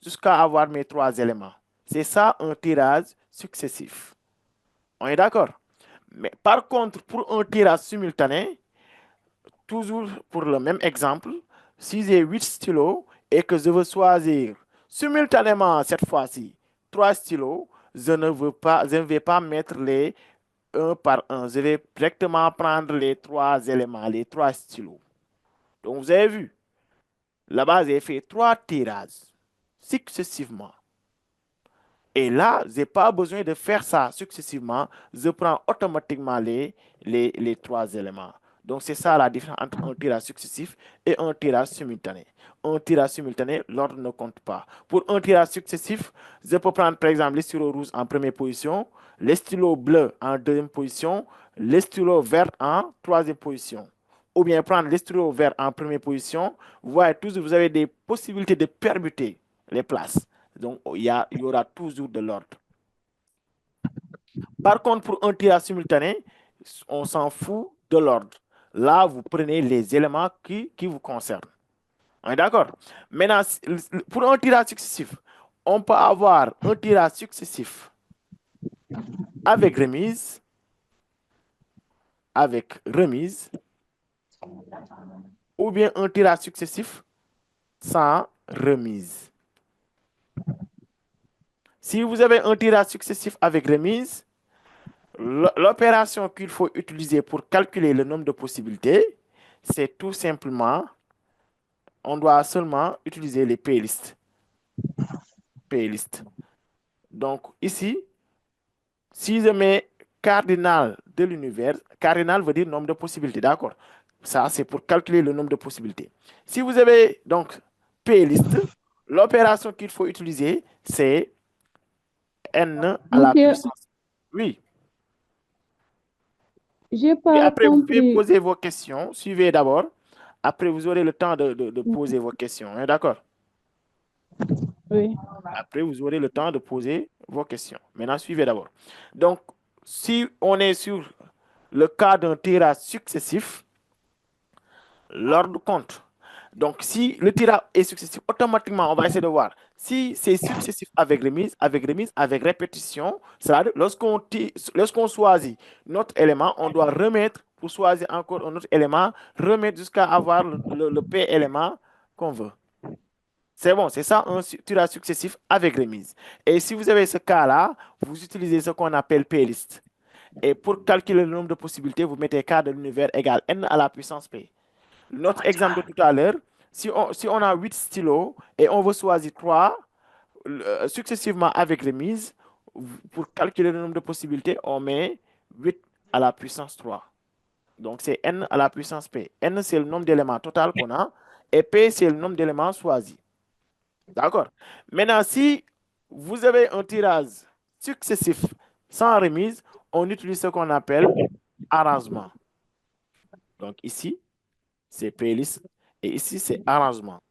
jusqu'à avoir mes 3 éléments. C'est ça un tirage successif. On est d'accord? Mais par contre, pour un tirage simultané, toujours pour le même exemple, si j'ai 8 stylos et que je veux choisir simultanément cette fois-ci 3 stylos, je ne vais pas mettre les un par un. Je vais directement prendre les 3 éléments, les 3 stylos. Donc, vous avez vu, là-bas, j'ai fait 3 tirages successivement. Et là, je n'ai pas besoin de faire ça successivement. Je prends automatiquement les 3 éléments. Donc, c'est ça la différence entre un tirage successif et un tirage simultané. Un tirage simultané, l'ordre ne compte pas. Pour un tirage successif, je peux prendre par exemple les stylos rouges en première position, les stylos bleus en deuxième position, les stylos verts en troisième position. Ou bien prendre les stylos verts en première position. Vous voyez, toujours, vous avez des possibilités de permuter les places. Donc, il y aura toujours de l'ordre. Par contre, pour un tirage simultané, on s'en fout de l'ordre. Là, vous prenez les éléments qui vous concernent. On est d'accord? Maintenant, pour un tirage successif, on peut avoir un tirage successif avec remise, ou bien un tirage successif sans remise. Si vous avez un tirage successif avec remise, l'opération qu'il faut utiliser pour calculer le nombre de possibilités, c'est tout simplement, on doit seulement utiliser les P-listes. Donc ici, si je mets cardinal de l'univers, cardinal veut dire nombre de possibilités, d'accord? Ça, c'est pour calculer le nombre de possibilités. Si vous avez donc P-liste, l'opération qu'il faut utiliser, c'est n à la puissance. Oui. J'ai Et pas après, vous pouvez compris. poser vos questions. Suivez d'abord. Après, vous aurez le temps de poser vos questions. Hein, d'accord? Oui. Après, vous aurez le temps de poser vos questions. Maintenant, suivez d'abord. Donc, si on est sur le cas d'un tirage successif, l'ordre compte. Donc, si le tirage est successif, automatiquement, on va essayer de voir si c'est successif avec remise, avec répétition. C'est-à-dire, lorsqu'on choisit notre élément, on doit remettre, pour choisir encore un autre élément, remettre jusqu'à avoir le P élément qu'on veut. C'est bon, c'est ça, un tirage successif avec remise. Et si vous avez ce cas-là, vous utilisez ce qu'on appelle P-list. Et pour calculer le nombre de possibilités, vous mettez K de l'univers égale N à la puissance P. Notre exemple de tout à l'heure, si on a 8 stylos et on veut choisir 3 successivement avec remise, pour calculer le nombre de possibilités, on met 8 à la puissance 3. Donc, c'est N à la puissance P. N, c'est le nombre d'éléments total qu'on a. Et P, c'est le nombre d'éléments choisis. D'accord? Maintenant, si vous avez un tirage successif sans remise, on utilise ce qu'on appelle arrangement. Donc, ici, c'est P-list. Et ici, c'est arrangement.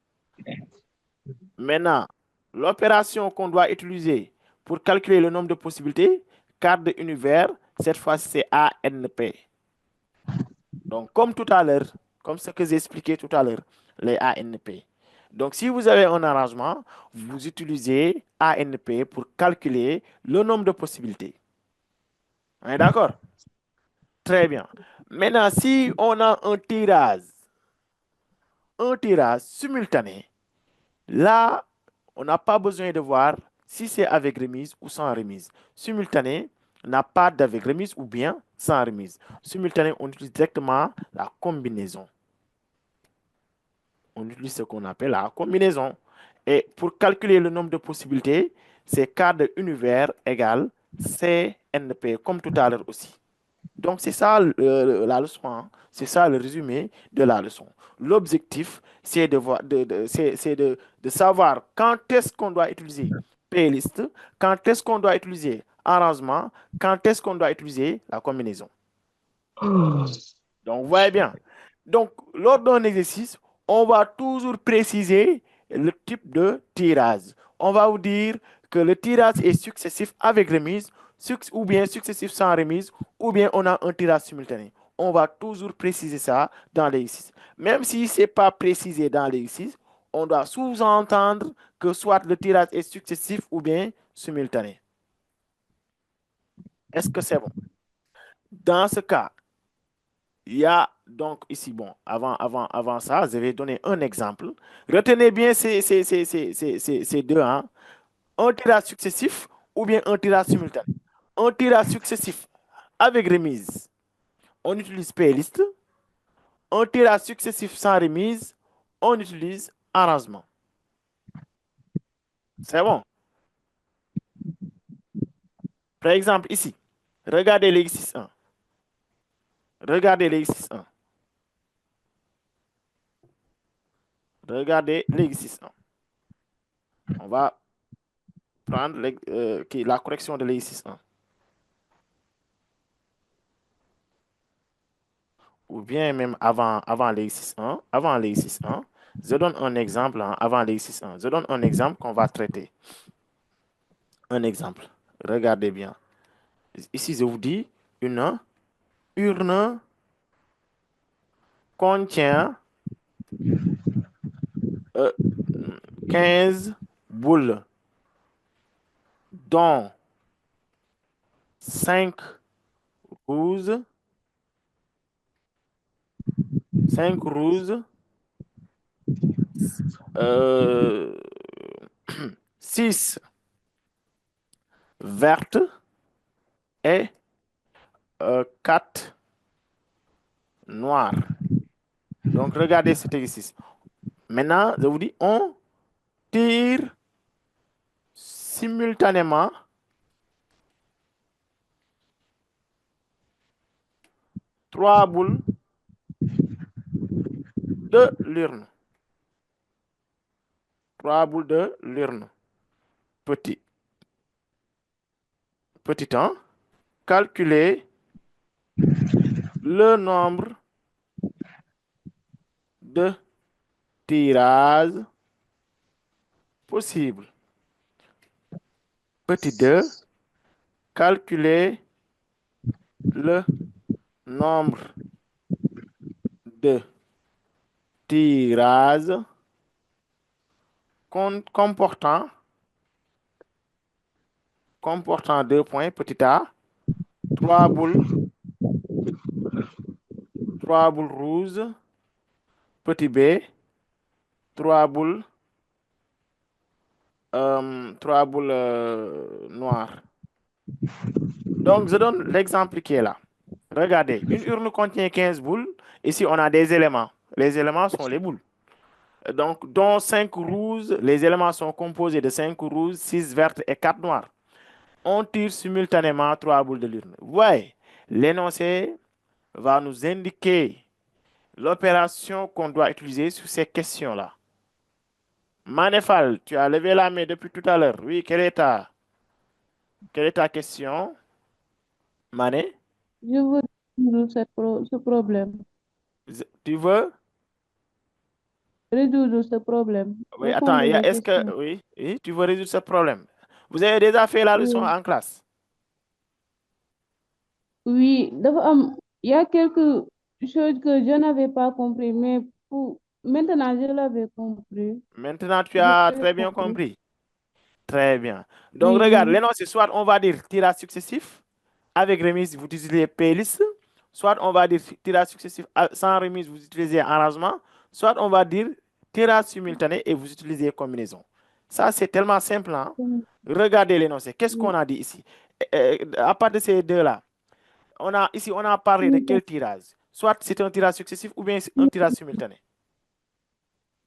Maintenant, l'opération qu'on doit utiliser pour calculer le nombre de possibilités, carte de univers, cette fois-ci, c'est ANP. Donc, comme tout à l'heure, comme ce que j'ai expliqué tout à l'heure, les ANP. Donc, si vous avez un arrangement, vous utilisez ANP pour calculer le nombre de possibilités. On est d'accord? Très bien. Maintenant, si on a un tirage simultané, là, on n'a pas besoin de voir si c'est avec remise ou sans remise. Simultané n'a pas d'avec remise ou bien sans remise. Simultané, on utilise directement la combinaison. On utilise ce qu'on appelle la combinaison. Et pour calculer le nombre de possibilités, c'est K de univers égale CNP, comme tout à l'heure aussi. Donc, c'est ça la leçon. Hein. C'est ça le résumé de la leçon. L'objectif, c'est de savoir quand est-ce qu'on doit utiliser P-list, quand est-ce qu'on doit utiliser arrangement, quand est-ce qu'on doit utiliser la combinaison. Donc, vous voyez bien. Donc, lors d'un exercice, on va toujours préciser le type de tirage. On va vous dire que le tirage est successif avec remise, ou bien successif sans remise, ou bien on a un tirage simultané. On va toujours préciser ça dans l'exercice. Même si ce n'est pas précisé dans l'exercice, on doit sous-entendre que soit le tirage est successif ou bien simultané. Est-ce que c'est bon? Dans ce cas, il y a donc ici, bon, avant ça, je vais donner un exemple. Retenez bien ces deux, hein. Un tirage successif ou bien un tirage simultané. Un tirage successif avec remise, on utilise P-list. Un tirage successif sans remise, on utilise arrangement. C'est bon. Par exemple, ici, regardez l'exercice 1. Regardez l'exercice 1. Regardez l'exercice 1. On va prendre la correction de l'exercice 1. Ou bien même avant l'exercice 1. Avant l'exercice 1, je donne un exemple avant l'exercice 1. Je donne un exemple qu'on va traiter. Un exemple. Regardez bien. Ici, je vous dis, une urne contient 15 boules, dont 5 rouges, 6 vertes et 4 noires. Donc, regardez cet exercice. Maintenant, je vous dis, on tire simultanément trois boules de l'urne. 3 boules de l'urne. Petit 1. Calculez le nombre de tirages possibles. Petit 2. Calculez le nombre de tirages comportant 2 points, petit a, 3 boules rouges, petit b, 3 boules 3 boules noires. Donc, je donne l'exemple qui est là. Regardez, une urne contient 15 boules. Ici, on a des éléments. Les éléments sont les boules. Donc, dont 5 rouges, les éléments sont composés de 5 rouges, 6 vertes et 4 noires. On tire simultanément 3 boules de l'urne. Vous voyez, l'énoncé va nous indiquer l'opération qu'on doit utiliser sur ces questions-là. Manefal, tu as levé la main depuis tout à l'heure. Oui, quelle est ta question, Mané? Je veux résoudre ce problème. Tu veux? Résoudre ce problème. Oui, attends, Répondre les est-ce que... questions. Oui, tu veux résoudre ce problème? Vous avez déjà fait la leçon Oui. en classe? Oui, il y a quelques choses que je n'avais pas compris, mais maintenant je l'avais compris. Maintenant, tu J'ai as très bien compris. compris. Très bien. Donc, Oui, regarde, oui. l'énoncé, soit on va dire tirage successif, avec remise, vous utilisez P-liste, soit on va dire tirage successif sans remise, vous utilisez arrangement, soit on va dire tirage simultané et vous utilisez combinaison. Ça, c'est tellement simple. Hein? Regardez l'énoncé. Qu'est-ce qu'on a dit ici? À part de ces deux-là, ici, on a parlé de quel tirage? Soit c'est un tirage successif ou bien c'est un tirage simultané.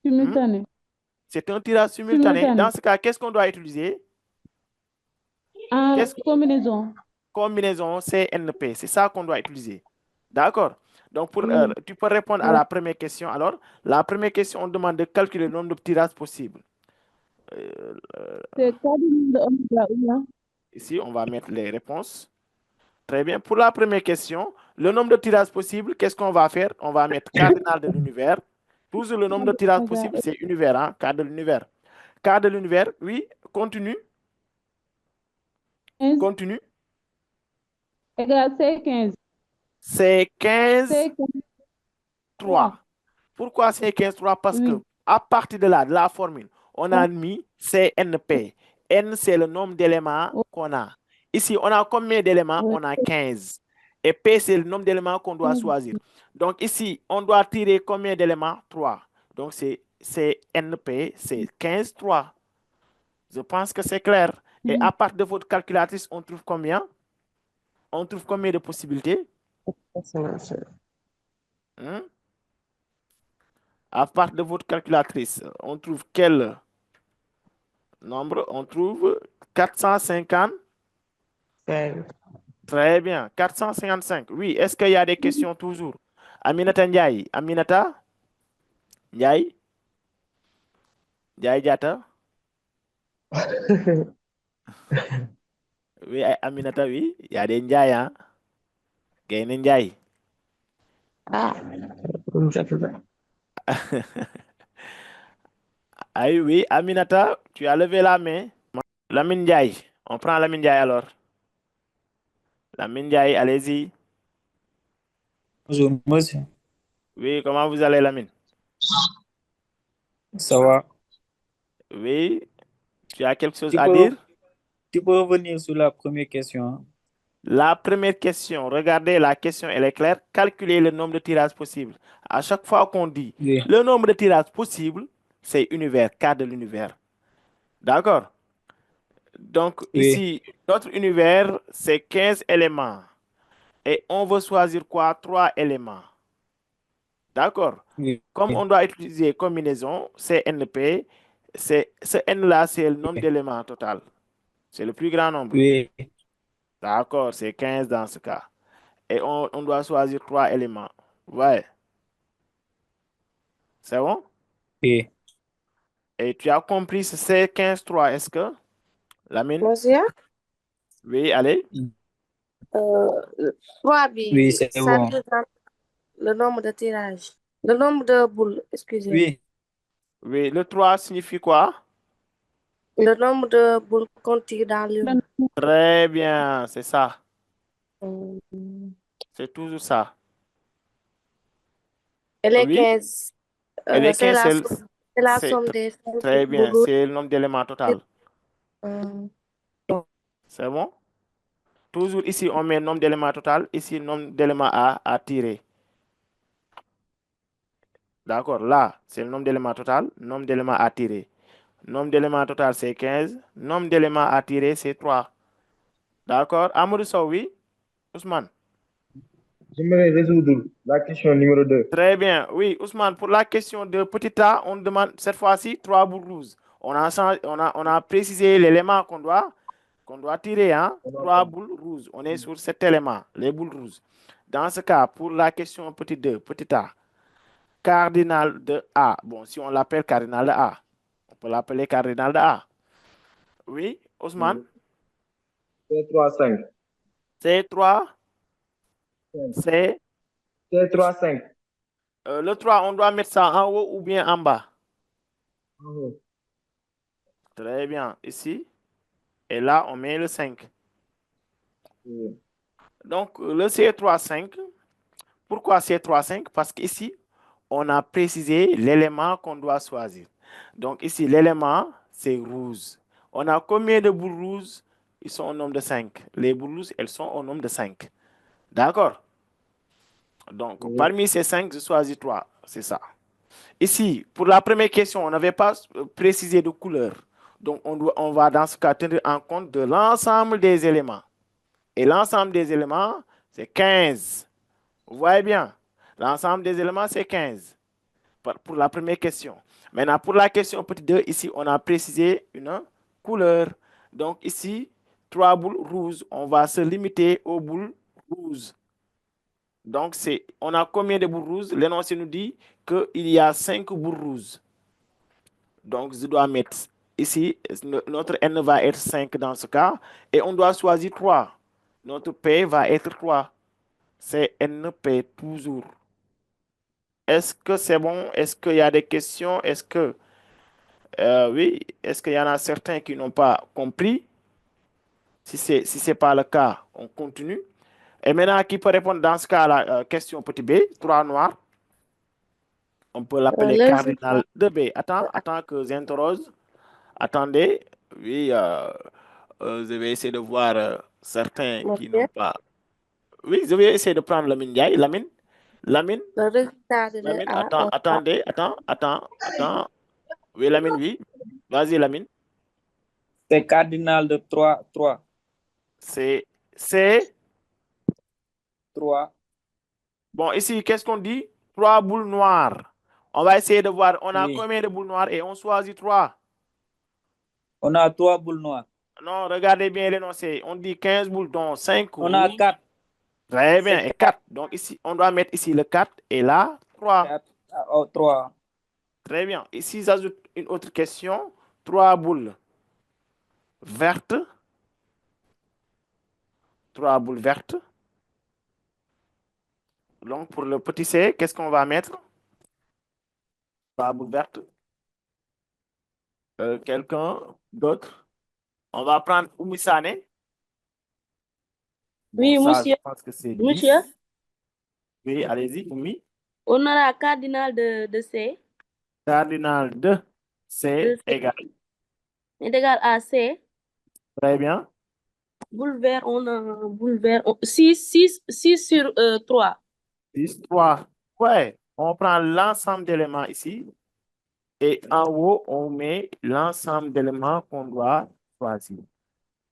Simultané. C'est un tirage simultané. Simultané. Dans ce cas, qu'est-ce qu'on doit utiliser? Combinaison. Combinaison CNP. C'est ça qu'on doit utiliser. D'accord? Donc, tu peux répondre à Ouais. la première question. Alors, la première question, on demande de calculer le nombre de tirages possibles. C'est cardinal de oméga ou bien? Ici, on va mettre les réponses. Très bien. Pour la première question, le nombre de tirages possibles, qu'est-ce qu'on va faire? On va mettre cardinal de l'univers. Toujours le nombre de tirages possibles, c'est univers, hein? Quart de l'univers. Quart de l'univers, oui, continue. 15 Continue. égale c'est 15. C'est 15, C'est 15. 3. Pourquoi c'est 15, 3? Parce Oui. que à partir de là, de la formule, on a mis CNP. N, c'est le nombre d'éléments qu'on a. Ici, on a combien d'éléments? On a 15. Et P, c'est le nombre d'éléments qu'on doit choisir. Donc ici, on doit tirer combien d'éléments? 3. Donc c'est NP, c'est 15, 3. Je pense que c'est clair. Et à partir de votre calculatrice, on trouve combien? On trouve combien de possibilités? À partir de votre calculatrice, on trouve quel nombre? On trouve 450. Très bien, 455. Oui, est-ce qu'il y a des questions toujours? Aminata Ndiaye. Aminata Ndiaye? Ndiaye Diata? Oui, Aminata, oui. Il y a des Ndiaye, hein? Gaine Ndiaye. Ah oui, Aminata, tu as levé la main. Lamine Ndiaye. On prend Lamine Ndiaye alors. Lamine Ndiaye, allez-y. Bonjour, monsieur. Oui, comment vous allez, Lamine? Ça va? Oui, tu as quelque chose à dire? Tu peux revenir sur la première question. Hein? La première question, regardez, la question, elle est claire. Calculez le nombre de tirages possibles. À chaque fois qu'on dit le nombre de tirages possibles, c'est univers, quart de l'univers. D'accord? Donc, ici, notre univers, c'est 15 éléments. Et on veut choisir quoi? 3 éléments. D'accord? Comme on doit utiliser combinaison, CNP, ce N-là, c'est le nombre d'éléments total. C'est le plus grand nombre. Oui. D'accord, c'est 15 dans ce cas. Et on doit choisir 3 éléments. Ouais. C'est bon? Oui. Et tu as compris ce C15-3, est-ce que? Lamine? Monsieur? Oui, allez. 3 bi, Oui, c'est ça bon. représente le nombre de tirages. Le nombre de boules, excusez-moi. Oui. Oui, le 3 signifie quoi? Le nombre de boules qu'on tire dans l'urne. Très bien, c'est ça. C'est toujours ça. Et les Oui. 15, Et les c'est 15, la somme des 5 très bien, boules. c'est le nombre d'éléments total. C'est bon? Toujours ici, on met le nombre d'éléments total. Ici, le nombre d'éléments à tirer. D'accord? Là, c'est le nombre d'éléments total, le nombre d'éléments à tirer. Nombre d'éléments total, c'est 15. Nombre d'éléments à tirer, c'est 3. D'accord? Amadou Sow, oui? Ousmane? J'aimerais résoudre la question numéro 2. Très bien. Oui, Ousmane, pour la question de petit a, on demande cette fois-ci 3 boules rouges. On a précisé l'élément qu'on doit tirer, hein? 3 boules rouges. On est sur cet élément, les boules rouges. Dans ce cas, pour la question petit 2, petit a, cardinal de A. Bon, si on l'appelle cardinal de A, on peut l'appeler cardinal de A. Oui, Ousmane? C3, 5. C3, c'est... C3, 5. Le 3, on doit mettre ça en haut ou bien en bas? En haut. Très bien. Ici. Et là, on met le 5. Oui. Donc, le C3, 5. Pourquoi C3, 5? Parce qu'ici, on a précisé l'élément qu'on doit choisir. Donc, ici, l'élément, c'est rouge. On a combien de boules rouges? Ils sont au nombre de 5. Les boules rouges, elles sont au nombre de 5. D'accord? Donc, Oui. parmi ces 5, je choisis 3. C'est ça. Ici, pour la première question, on n'avait pas précisé de couleur. Donc, on va dans ce cas tenir en compte de l'ensemble des éléments. Et l'ensemble des éléments, c'est 15. Vous voyez bien? L'ensemble des éléments, c'est 15. Pour la première question. Maintenant, pour la question petit 2, ici, on a précisé une couleur. Donc, ici, 3 boules rouges. On va se limiter aux boules rouges. Donc, on a combien de boules rouges? L'énoncé nous dit qu'il y a 5 boules rouges. Donc, je dois mettre ici, notre N va être 5 dans ce cas. Et on doit choisir 3. Notre P va être 3. C'est NP toujours. Est-ce que c'est bon? Est-ce qu'il y a des questions? Est-ce que, oui, est-ce qu'il y en a certains qui n'ont pas compris? Si ce n'est pas le cas, on continue. Et maintenant, qui peut répondre dans ce cas à la question petit b, 3 noirs? On peut l'appeler le cardinal de B. Attends que j'interroge. Attendez. Oui, je vais essayer de voir certains qui n'ont pas. Oui, je vais essayer de prendre Lamine Ndiaye. Lamine? le résultat de Lamine, A, attends. Oui, Lamine, oui. Vas-y, Lamine. C'est cardinal de 3, 3. C'est 3. Bon, ici, qu'est-ce qu'on dit? 3 boules noires. On va essayer de voir, on a Oui. combien de boules noires et on choisit 3. On a 3 boules noires. Non, regardez bien l'énoncé. On dit 15 boules, donc 5 On a 4. Très bien, et 4. Donc ici, on doit mettre ici le 4 et là, 3. 4. Oh, 3. Très bien. Ici, j'ajoute une autre question. 3 boules vertes. 3 boules vertes. Donc, pour le petit C, qu'est-ce qu'on va mettre? 3 boules vertes. Quelqu'un d'autre? On va prendre Oumisane. Oui, Bon, ça, monsieur. je pense que c'est 10. Monsieur, Oui, allez-y, Oumi. on aura cardinal de C. Cardinal de C égale. Est égal à C. Très bien. Boule vert, on a boule vert. 6 sur 3. 10, 3. Ouais, on prend l'ensemble d'éléments ici. Et en haut, on met l'ensemble d'éléments qu'on doit choisir.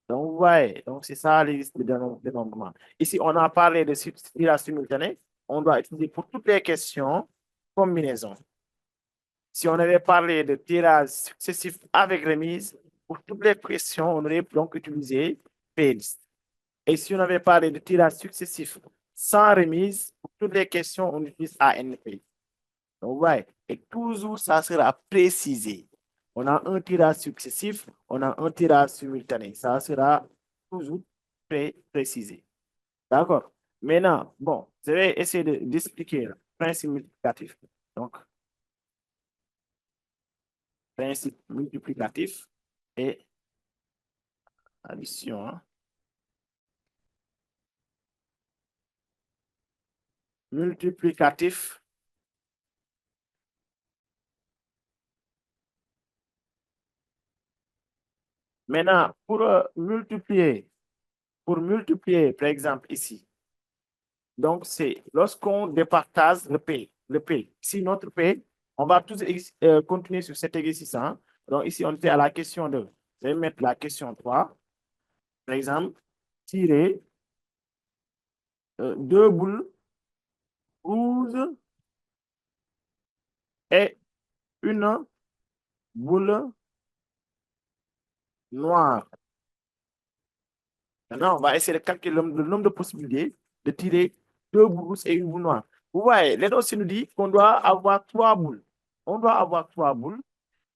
Donc, vous voyez, donc c'est ça les listes de dénombrement. Ici, on a parlé de tirage simultané. On doit utiliser pour toutes les questions combinaison. Si on avait parlé de tirage successif avec remise, pour toutes les questions, on aurait donc utilisé P-list. Et si on avait parlé de tirage successif sans remise, pour toutes les questions, on utilise ANP. Donc, vous voyez, et toujours, ça sera précisé. On a un tirage successif, on a un tirage simultané. Ça sera toujours précisé. D'accord? Maintenant, bon, je vais essayer d'expliquer le principe multiplicatif. Donc, principe multiplicatif et addition. Hein? Multiplicatif. Maintenant, pour multiplier, par exemple, ici, donc c'est lorsqu'on départage le P. Ici, notre P, on va tous continuer sur cet exercice. Hein? Donc, ici, on était à la question 2. Je vais mettre la question 3. Par exemple, tirer 2 boules rouges et une boule noire. Maintenant, on va essayer de calculer le nombre de possibilités de tirer 2 boules rouges et une boule noire. Vous voyez, l'énoncé nous dit qu'on doit avoir 3 boules. On doit avoir 3 boules.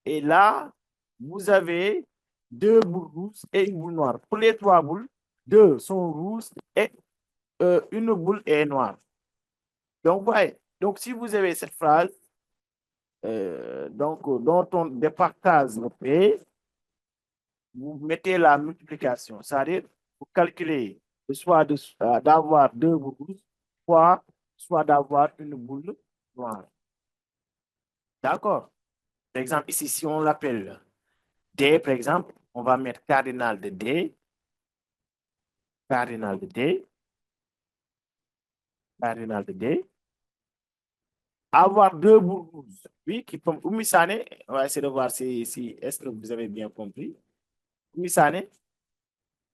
Et là, vous avez 2 boules rouges et une boule noire. Pour les 3 boules, 2 sont rouges et une boule est noire. Donc, vous voyez, donc si vous avez cette phrase, dont on départage le P, vous mettez la multiplication. C'est-à-dire, vous calculez soit d'avoir 2 boules rouges, soit d'avoir une boule noire. D'accord? Par exemple, ici, si on l'appelle D, par exemple, on va mettre cardinal de D, cardinal de D, cardinal de D. Avoir 2 boules rouges. Oui, qui peut. Oumisane, on va essayer de voir si est-ce que vous avez bien compris. Oumisane,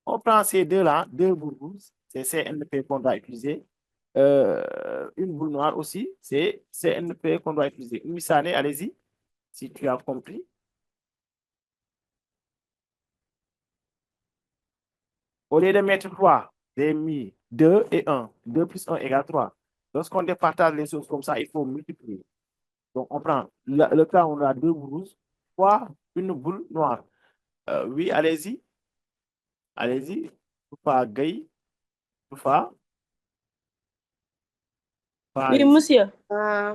on prend ces deux-là, 2 boules rouges, c'est CNP qu'on doit utiliser. Une boule noire aussi, c'est CNP qu'on doit utiliser. Oumisane, allez-y, si tu as compris. Au lieu de mettre 3, j'ai mis 2 et 1. 2 plus 1 égale 3. Lorsqu'on départage les choses comme ça, il faut multiplier. Donc, on prend le cas où on a 2 boules rouges, fois une boule noire. Oui, allez-y. Allez-y. Toufa Gueye. Toufa. Oui, monsieur.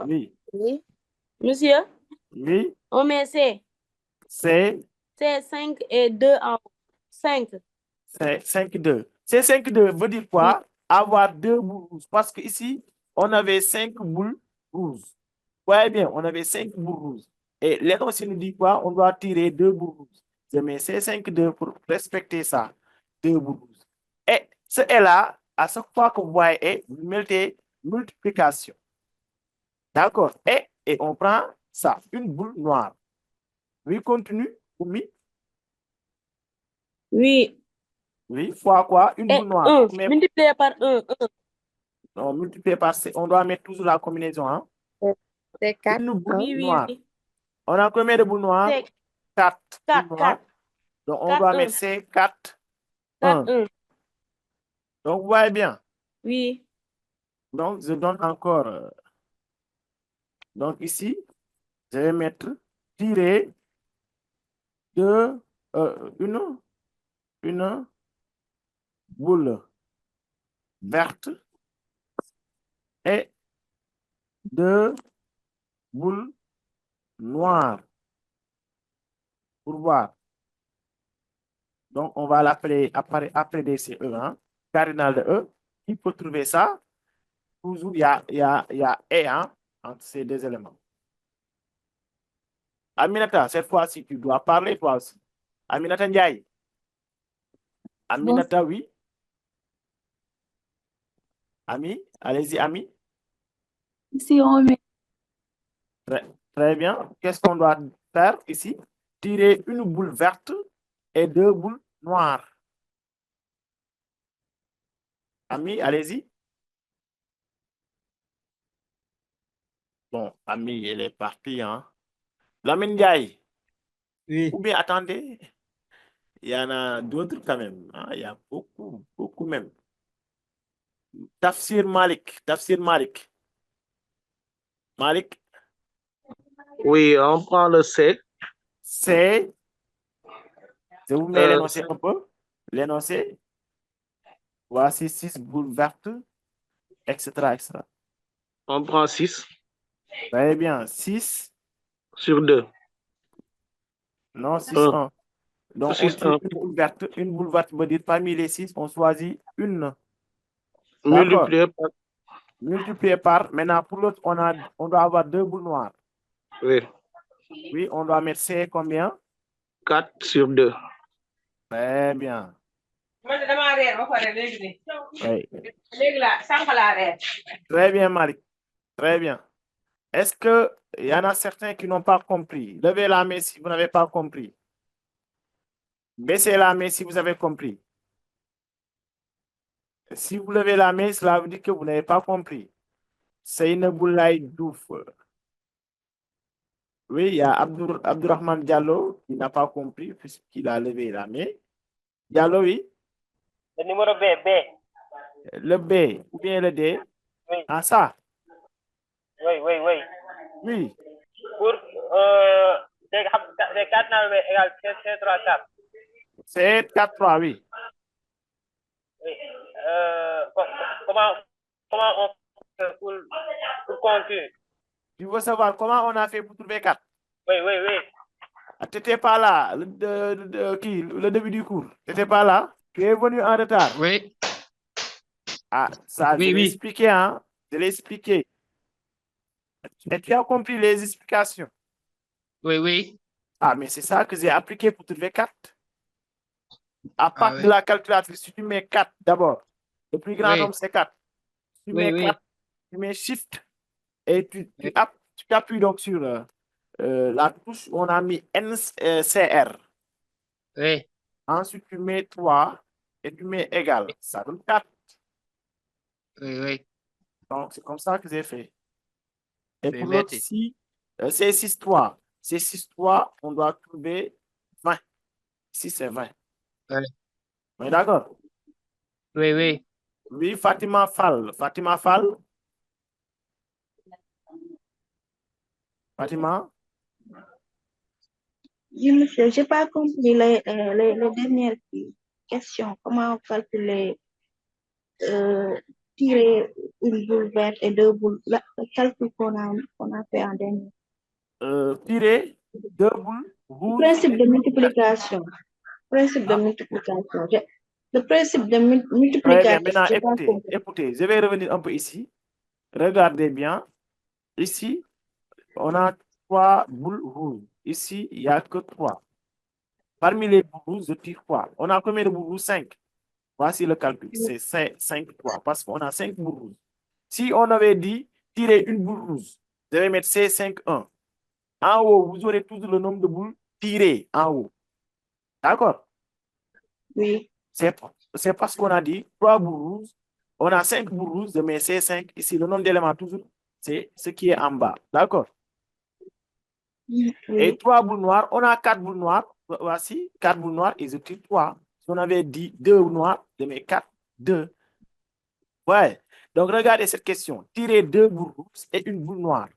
Oui. Oui. Monsieur, Oui. on met C. C'est C'est 5 et 2 en haut. 5. C'est 5-2. C'est 5-2 veut dire quoi? Avoir 2 boules rouges. Parce qu'ici, on avait 5 boules rouges. Voyez bien, on avait 5 boules rouges. Et l'énoncé nous dit quoi? On doit tirer 2 boules rouges. Je mets C5-2 pour respecter ça. 2 boules rouges. Et ce est là, à chaque fois que vous voyez, vous mettez multiplication. D'accord? Et on prend ça, une boule noire. Oui, continue. Oui. Oui. Oui, fois quoi? Une boule noire. 1. Multiplié par 1. Non, multiplié par C. On doit mettre toujours la combinaison. Hein? C'est 4. Une boule Oui, noire. oui. On a combien de boules noires? 4. 4. Donc, on doit mettre C, 4, 1. Donc, vous voyez bien? Oui. Donc, je donne encore. Donc, ici, je vais mettre tirer de une boule verte et 2 boules noires pour voir. Donc, on va l'appeler après DCE, hein, cardinal de E. Qui peut trouver ça? Toujours, il y a E hein, entre ces deux éléments. Aminata, cette fois-ci, tu dois parler toi aussi. Aminata Ndiaye. Aminata, oui. Ami, allez-y, Ami. Ici, on met Très bien. Qu'est-ce qu'on doit faire ici? Tirer une boule verte et 2 boules noires. Ami, allez-y. Bon, Ami, elle est partie. Hein? Lamine Ndiaye. Oui. Ou bien, attendez. Il y en a d'autres quand même. Hein? Il y a beaucoup même. Tafsir Malik. Tafsir Malik. Malik. Oui, on prend le C. C. Je vous mets l'énoncé un peu. L'énoncé. Voici 6 boules vertes, etc., etc. On prend 6. Très bien. 6. Sur 2. Non, 6-1. Donc, 6, on tire une boule verte. Une boule verte veut dire parmi les 6, on choisit une. Multiplié par. Maintenant, pour l'autre, on doit avoir 2 boules noires. Oui. Oui, on doit mettre C combien? 4 sur 2. Très bien. Oui. Très bien, Malik. Très bien. Est-ce qu'il y en a certains qui n'ont pas compris? Levez la main si vous n'avez pas compris. Baissez la main si vous avez compris. Si vous levez la main, cela veut dire que vous n'avez pas compris. Seyna Boulaye Douf. Oui, il y a Abdourahmane Diallo qui n'a pas compris puisqu'il a levé la main. Diallo, oui. Le numéro B, B. Le B ou bien le D. Oui. Ah, ça. Oui, oui, oui. Oui. Pour c'est 4 navet égale C3 4. C'est 4-3, oui. Oui. Comment on fait pour conclure? Tu veux savoir comment on a fait pour trouver 4? Oui, oui, oui. Tu n'étais pas là, le début du cours. Tu n'étais pas là? Tu es venu en retard? Oui. Ah, ça, Oui, je l'ai oui. expliqué, hein? Je l'ai expliqué. Et tu as compris les explications? Oui, oui. Ah, mais c'est ça que j'ai appliqué pour trouver 4. À partir oui. de la calculatrice, si tu mets 4 d'abord, le plus grand Oui. nombre, c'est 4. Tu Oui, mets oui. 4, tu mets Shift et tu appuies donc sur la touche où on a mis NCR. Oui. Ensuite, tu mets 3 et tu mets égal. Ça donne 4. Oui, oui. Donc, c'est comme ça que j'ai fait. Et Oui, pour l'autre merci. ici, c'est 6-3. C'est 6-3, on doit trouver 20. Ici, c'est 20. Oui. On est d'accord? Oui, oui. Oui, Fatima Fall. Fatima Fall. Fatima? Oui, monsieur, je n'ai pas compris les dernières questions. Comment calculer, tirer une boule verte et 2 boules, le calcul qu'on a fait en dernier. Tirer 2 boules rouges. Principe de multiplication. Principe de multiplication. Le principe de multiplication. Très bien. Maintenant, écoutez, je vais revenir un peu ici. Regardez bien. Ici, on a 3 boules rouges. Ici, il n'y a que 3. Parmi les boules rouges, je tire 3. On a combien de boules rouges? 5. Voici le calcul. C'est 5-3 parce qu'on a 5 boules rouges. Si on avait dit tirer une boule rouge, je vais mettre C5-1. En haut, vous aurez toujours le nombre de boules tirées en haut. D'accord? Oui. C'est parce qu'on a dit 3 boules rouges. On a 5 boules rouges, je mets C5. Ici, le nombre d'éléments toujours, c'est ce qui est en bas. D'accord? Oui. Et 3 boules noires, on a 4 boules noires. Voici, 4 boules noires et je tire 3. Si on avait dit 2 noires, je mets 4, 2. Ouais. Donc, regardez cette question. Tirer 2 boules rouges et une boule noire.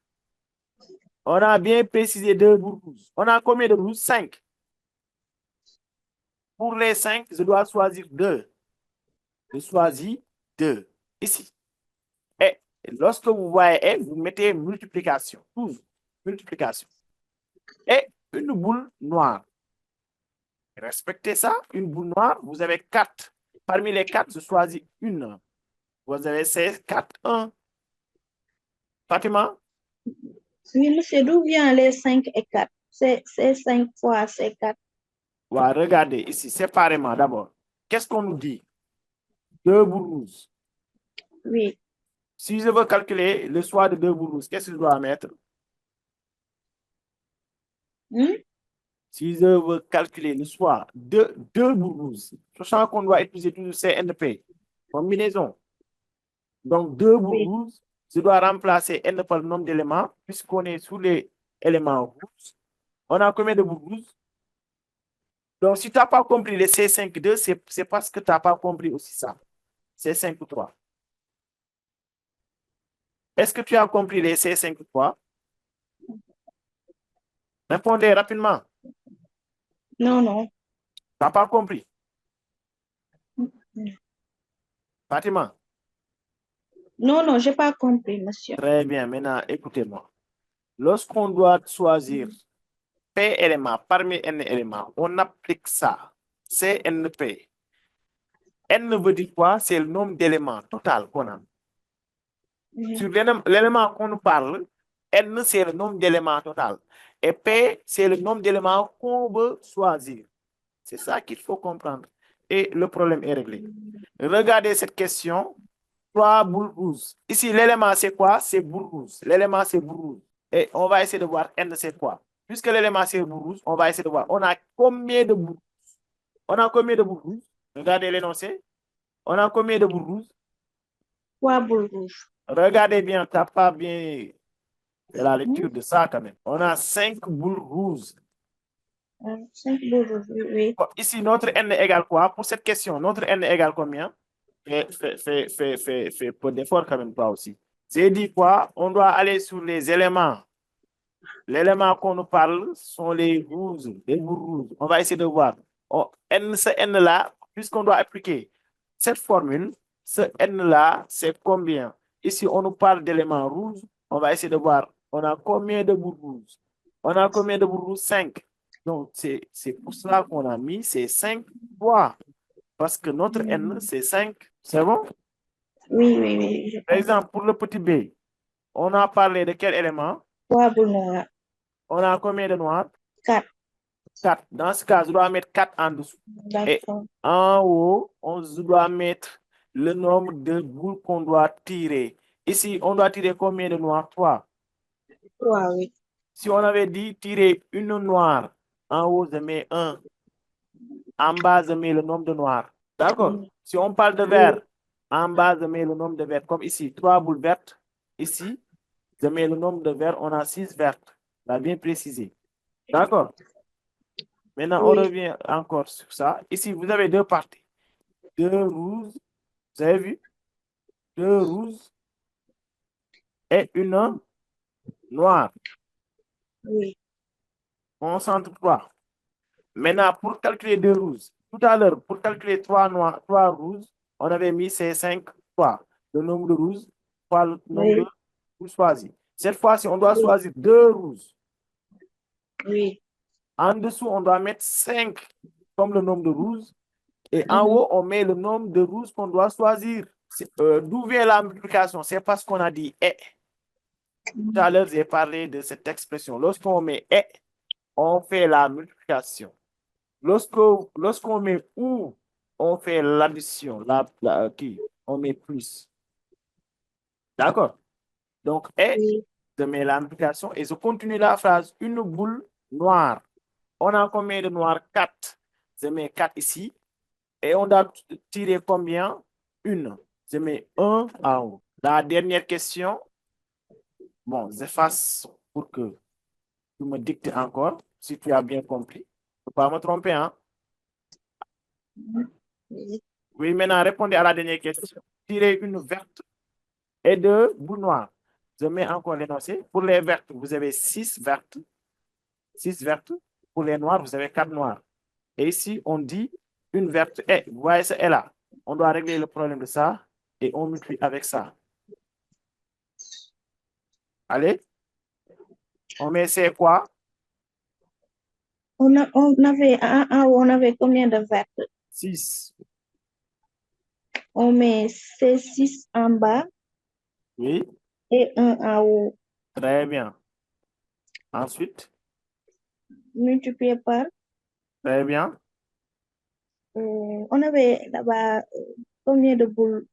On a bien précisé 2 boules rouges. On a combien de rouges? 5. Pour les 5, je dois choisir 2. Je choisis 2. Ici. Et lorsque vous voyez, vous mettez multiplication. Toujours. Multiplication. Et une boule noire. Respectez ça. Une boule noire, vous avez 4. Parmi les 4, je choisis une. Vous avez 16, 4, 1. Fatima? Oui, monsieur, d'où vient les 5 et 4? C'est 5 fois, c'est 4. Ouais, regardez ici, séparément d'abord. Qu'est-ce qu'on nous dit? 2 boules rouges. Oui. Si je veux calculer le choix de 2 boules rouges, qu'est-ce que je dois mettre? Si je veux calculer le choix de 2 boules rouges, sachant qu'on doit utiliser toujours CNP, combinaison. Donc, 2 boules rouges, je dois remplacer N par le nombre d'éléments, puisqu'on est sous les éléments rouges. On a combien de boules rouges? Donc, si tu n'as pas compris les C5-2, c'est parce que tu n'as pas compris aussi ça. C5-3. Est-ce que tu as compris les C5-3? Répondez rapidement. Non, non. Tu n'as pas compris? Fatima? Non, non, je n'ai pas compris, monsieur. Très bien. Maintenant, écoutez-moi. Lorsqu'on doit choisir P éléments parmi N éléments, on applique ça. CNP. N veut dire quoi? C'est le nombre d'éléments total qu'on a. Sur l'élément qu'on nous parle, N, c'est le nombre d'éléments total. Et P, c'est le nombre d'éléments qu'on veut choisir. C'est ça qu'il faut comprendre. Et le problème est réglé. Regardez cette question. 3 boules rouges. Ici, l'élément, c'est quoi? C'est boule rouge. L'élément, c'est boule rouge. Et on va essayer de voir N c'est quoi. Puisque l'élément c'est boule rouge, on va essayer de voir. On a combien de boules? On a combien de boules rouges? Regardez l'énoncé. On a combien de boules rouges? 3 boules rouges. Regardez bien, t'as pas bien la lecture de ça quand même. On a 5 boules rouges. 5 boules rouges, oui. Bon, ici, notre N égale quoi? Pour cette question, notre N égale combien? Fais peu d'effort quand même, toi aussi. J'ai dit quoi? On doit aller sur les éléments. L'élément qu'on nous parle sont les rouges, les boules rouges. On va essayer de voir. N, ce N-là, puisqu'on doit appliquer cette formule, ce N-là, c'est combien? Ici, on nous parle d'éléments rouges. On va essayer de voir. On a combien de boules rouges? On a combien de boules rouges? 5. Donc, c'est pour cela qu'on a mis ces 5 fois. Parce que notre N, c'est 5. C'est bon? Oui. Par exemple, pour le petit B, on a parlé de quel élément? 3 boules noires. On a combien de noirs? 4. 4. Dans ce cas, je dois mettre 4 en dessous. Et en haut, on doit mettre le nombre de boules qu'on doit tirer. Ici, on doit tirer combien de noirs? 3. 3, oui. Si on avait dit tirer une noire, en haut, je mets 1. En bas, je mets le nombre de noirs. D'accord? Si on parle de vert, en bas, je mets le nombre de verts. Comme ici, 3 boules vertes. Ici, je mets le nombre de verts. On a 6 vertes. On a bien précisé. D'accord? Maintenant, on revient encore sur ça. Ici, vous avez 2 parties. 2 rouges. Vous avez vu? 2 rouges et une noire. Oui. Concentre-toi. Maintenant, pour calculer 2 rouges, tout à l'heure, pour calculer 3 noirs, 3 rouges, on avait mis ces 5 fois. Le nombre de rouges fois le nombre de rouges choisis. Cette fois-ci, on doit choisir 2 rouges. Oui. En dessous, on doit mettre 5 comme le nombre de rouges. Et en haut, on met le nombre de rouges qu'on doit choisir. D'où vient la multiplication? C'est parce qu'on a dit « et ». Tout à l'heure, j'ai parlé de cette expression. Lorsqu'on met « et », on fait la multiplication. Lorsqu'on met « ou », on fait l'addition. On met plus. D'accord? Donc, « et », je mets la multiplication et je continue la phrase. Une boule noire. On a combien de noirs? 4. Je mets 4 ici. Et on doit tirer combien? 1. Je mets 1 en haut. La dernière question. Bon, j'efface pour que tu me dictes encore, si tu as bien compris. Il ne faut pas me tromper, hein? Oui, maintenant, répondez à la dernière question. Tirez une verte et 2 boules noires. Je mets encore l'énoncé. Pour les vertes, vous avez 6 vertes. 6 vertes. Pour les noires, vous avez 4 noirs. Et ici, on dit une verte est. Vous voyez ce est là. On doit régler le problème de ça et on multiplie avec ça. Allez. On met c'est quoi? On avait combien de vertes? 6. On met ces 6 en bas. Oui. Et 1 en haut. Très bien. Ensuite. Multiplié par. Très bien. On avait là-bas combien de boules?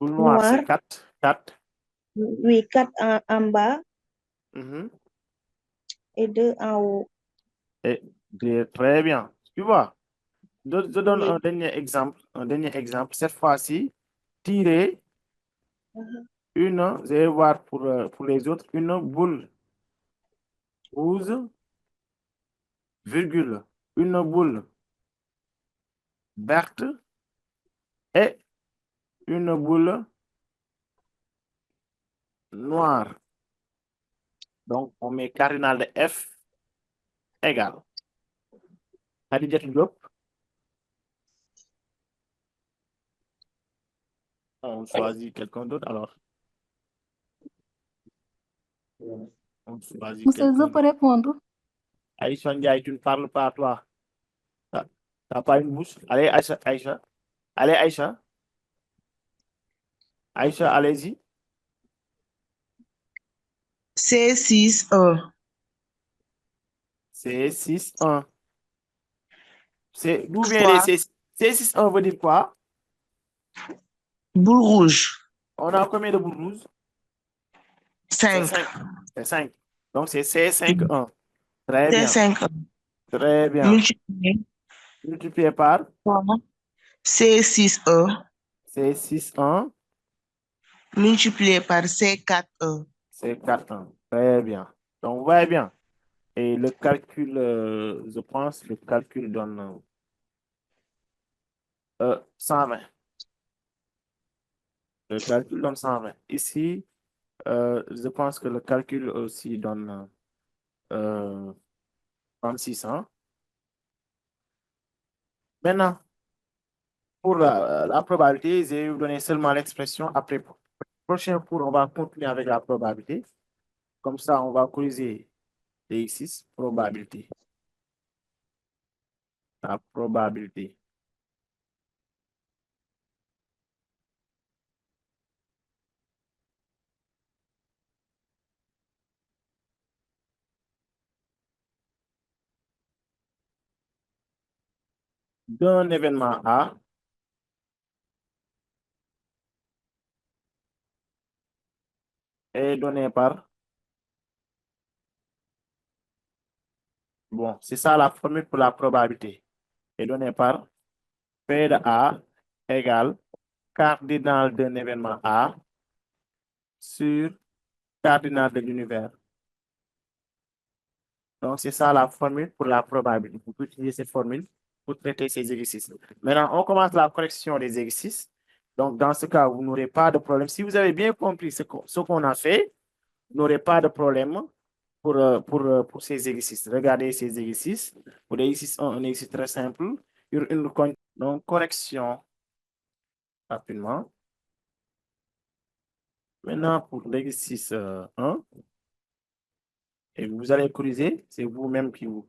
Boules noires, c'est 4. 4. Oui, 4 en bas. Et 2 en haut. Et très bien. Tu vois, je donne un dernier exemple. Cette fois-ci, tirer une, je vais voir pour les autres, une boule rouge, virgule, une boule verte et une boule noire. Donc, on met cardinal de F égale. Khadija Diop. On choisit quelqu'un d'autre alors. On choisit Monsieur, je peux répondre. Aïcha Ndiaye, tu ne parles pas à toi. Tu n'as pas une bouche. Allez, Aïcha. Allez, Aïcha. Aïcha, allez-y. C'est 6-1. C'est 6-1. D'où vient les C6-1 veut dire quoi? Boule rouge. On a combien de boules rouges? 5. C'est 5. Donc, c'est C5-1. Très bien. C5. Très bien. Multiplié par C6-1. C6-1. Multiplié par C4-1. C4-1. Très bien. Donc, vous voyez bien. Et le calcul, je pense, le calcul donne 120. Le calcul donne 120. Ici, je pense que le calcul aussi donne 36. Maintenant, pour la probabilité, je vais vous donner seulement l'expression après. Prochain cours, on va continuer avec la probabilité. Comme ça, on va corriger les exercices, probabilité. La probabilité. D'un événement A est donné par... Bon, c'est ça la formule pour la probabilité. Est donné par P de A égale cardinal d'un événement A sur cardinal de l'univers. Donc, c'est ça la formule pour la probabilité. Vous pouvez utiliser cette formule pour traiter ces exercices. Maintenant, on commence la correction des exercices. Donc, dans ce cas, vous n'aurez pas de problème. Si vous avez bien compris ce qu'on a fait, vous n'aurez pas de problème pour ces exercices. Regardez ces exercices. Pour l'exercice 1, un exercice très simple. Donc, correction rapidement. Maintenant, pour l'exercice 1, et vous allez corriger, c'est vous-même qui vous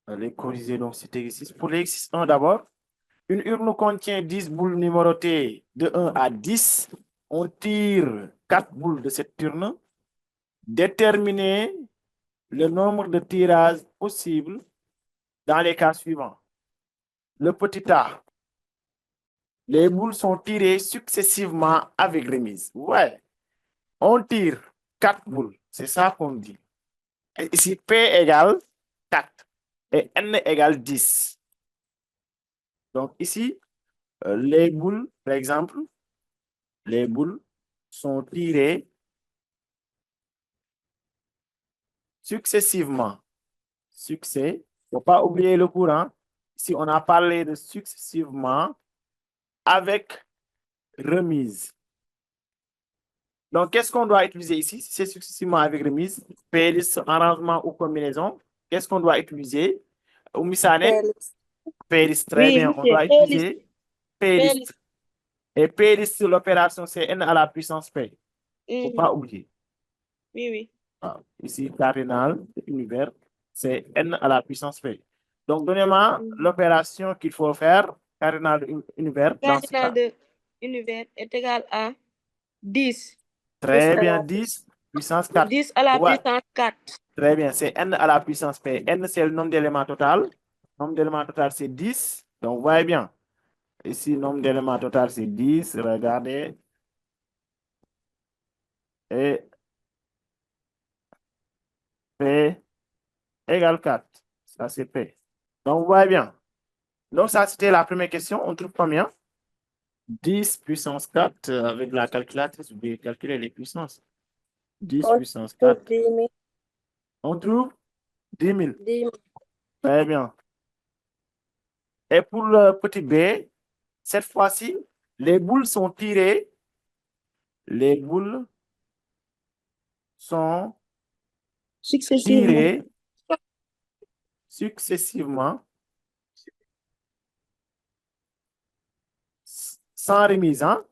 allez corriger donc cet exercice. Pour l'exercice 1 d'abord, une urne contient 10 boules numérotées de 1 à 10. On tire 4 boules de cette urne. Déterminez le nombre de tirages possibles dans les cas suivants. Le petit A. Les boules sont tirées successivement avec remise. Ouais. On tire 4 boules. C'est ça qu'on dit. Et ici, P égale 4 et N égale 10. Donc ici, les boules, par exemple, les boules sont tirées successivement. Succès. Il ne faut pas oublier le courant. Ici, on a parlé de successivement avec remise. Donc, qu'est-ce qu'on doit utiliser ici? Si c'est successivement avec remise, P-list, arrangement ou combinaison. Qu'est-ce qu'on doit utiliser? Oumisane? P-list. Très bien. On doit utiliser P-list. Et P-list, l'opération, c'est N à la puissance P. Il ne faut pas oublier. Oui, oui. Ah, ici, cardinal, univers, c'est N à la puissance P. Donc, donnez-moi l'opération qu'il faut faire, cardinal de univers. Cardinal de univers est égal à 10. Très bien, 10 puissance 4. 10 à la puissance 4. Très bien, c'est N à la puissance P. N, c'est le nombre d'éléments total. Le nombre d'éléments total, c'est 10. Donc, vous voyez bien. Ici, le nombre d'éléments total, c'est 10. Regardez. Et P égale 4. Ça, c'est P. Donc, vous voyez bien. Donc, ça, c'était la première question. On trouve combien? 10 puissance 4 avec la calculatrice. Vous pouvez calculer les puissances. 10 puissance 4. On trouve 10 000. 10 000. Très bien. Et pour le petit B, cette fois-ci, les boules sont tirées. Les boules sont tirées successivement sans remise. Hein?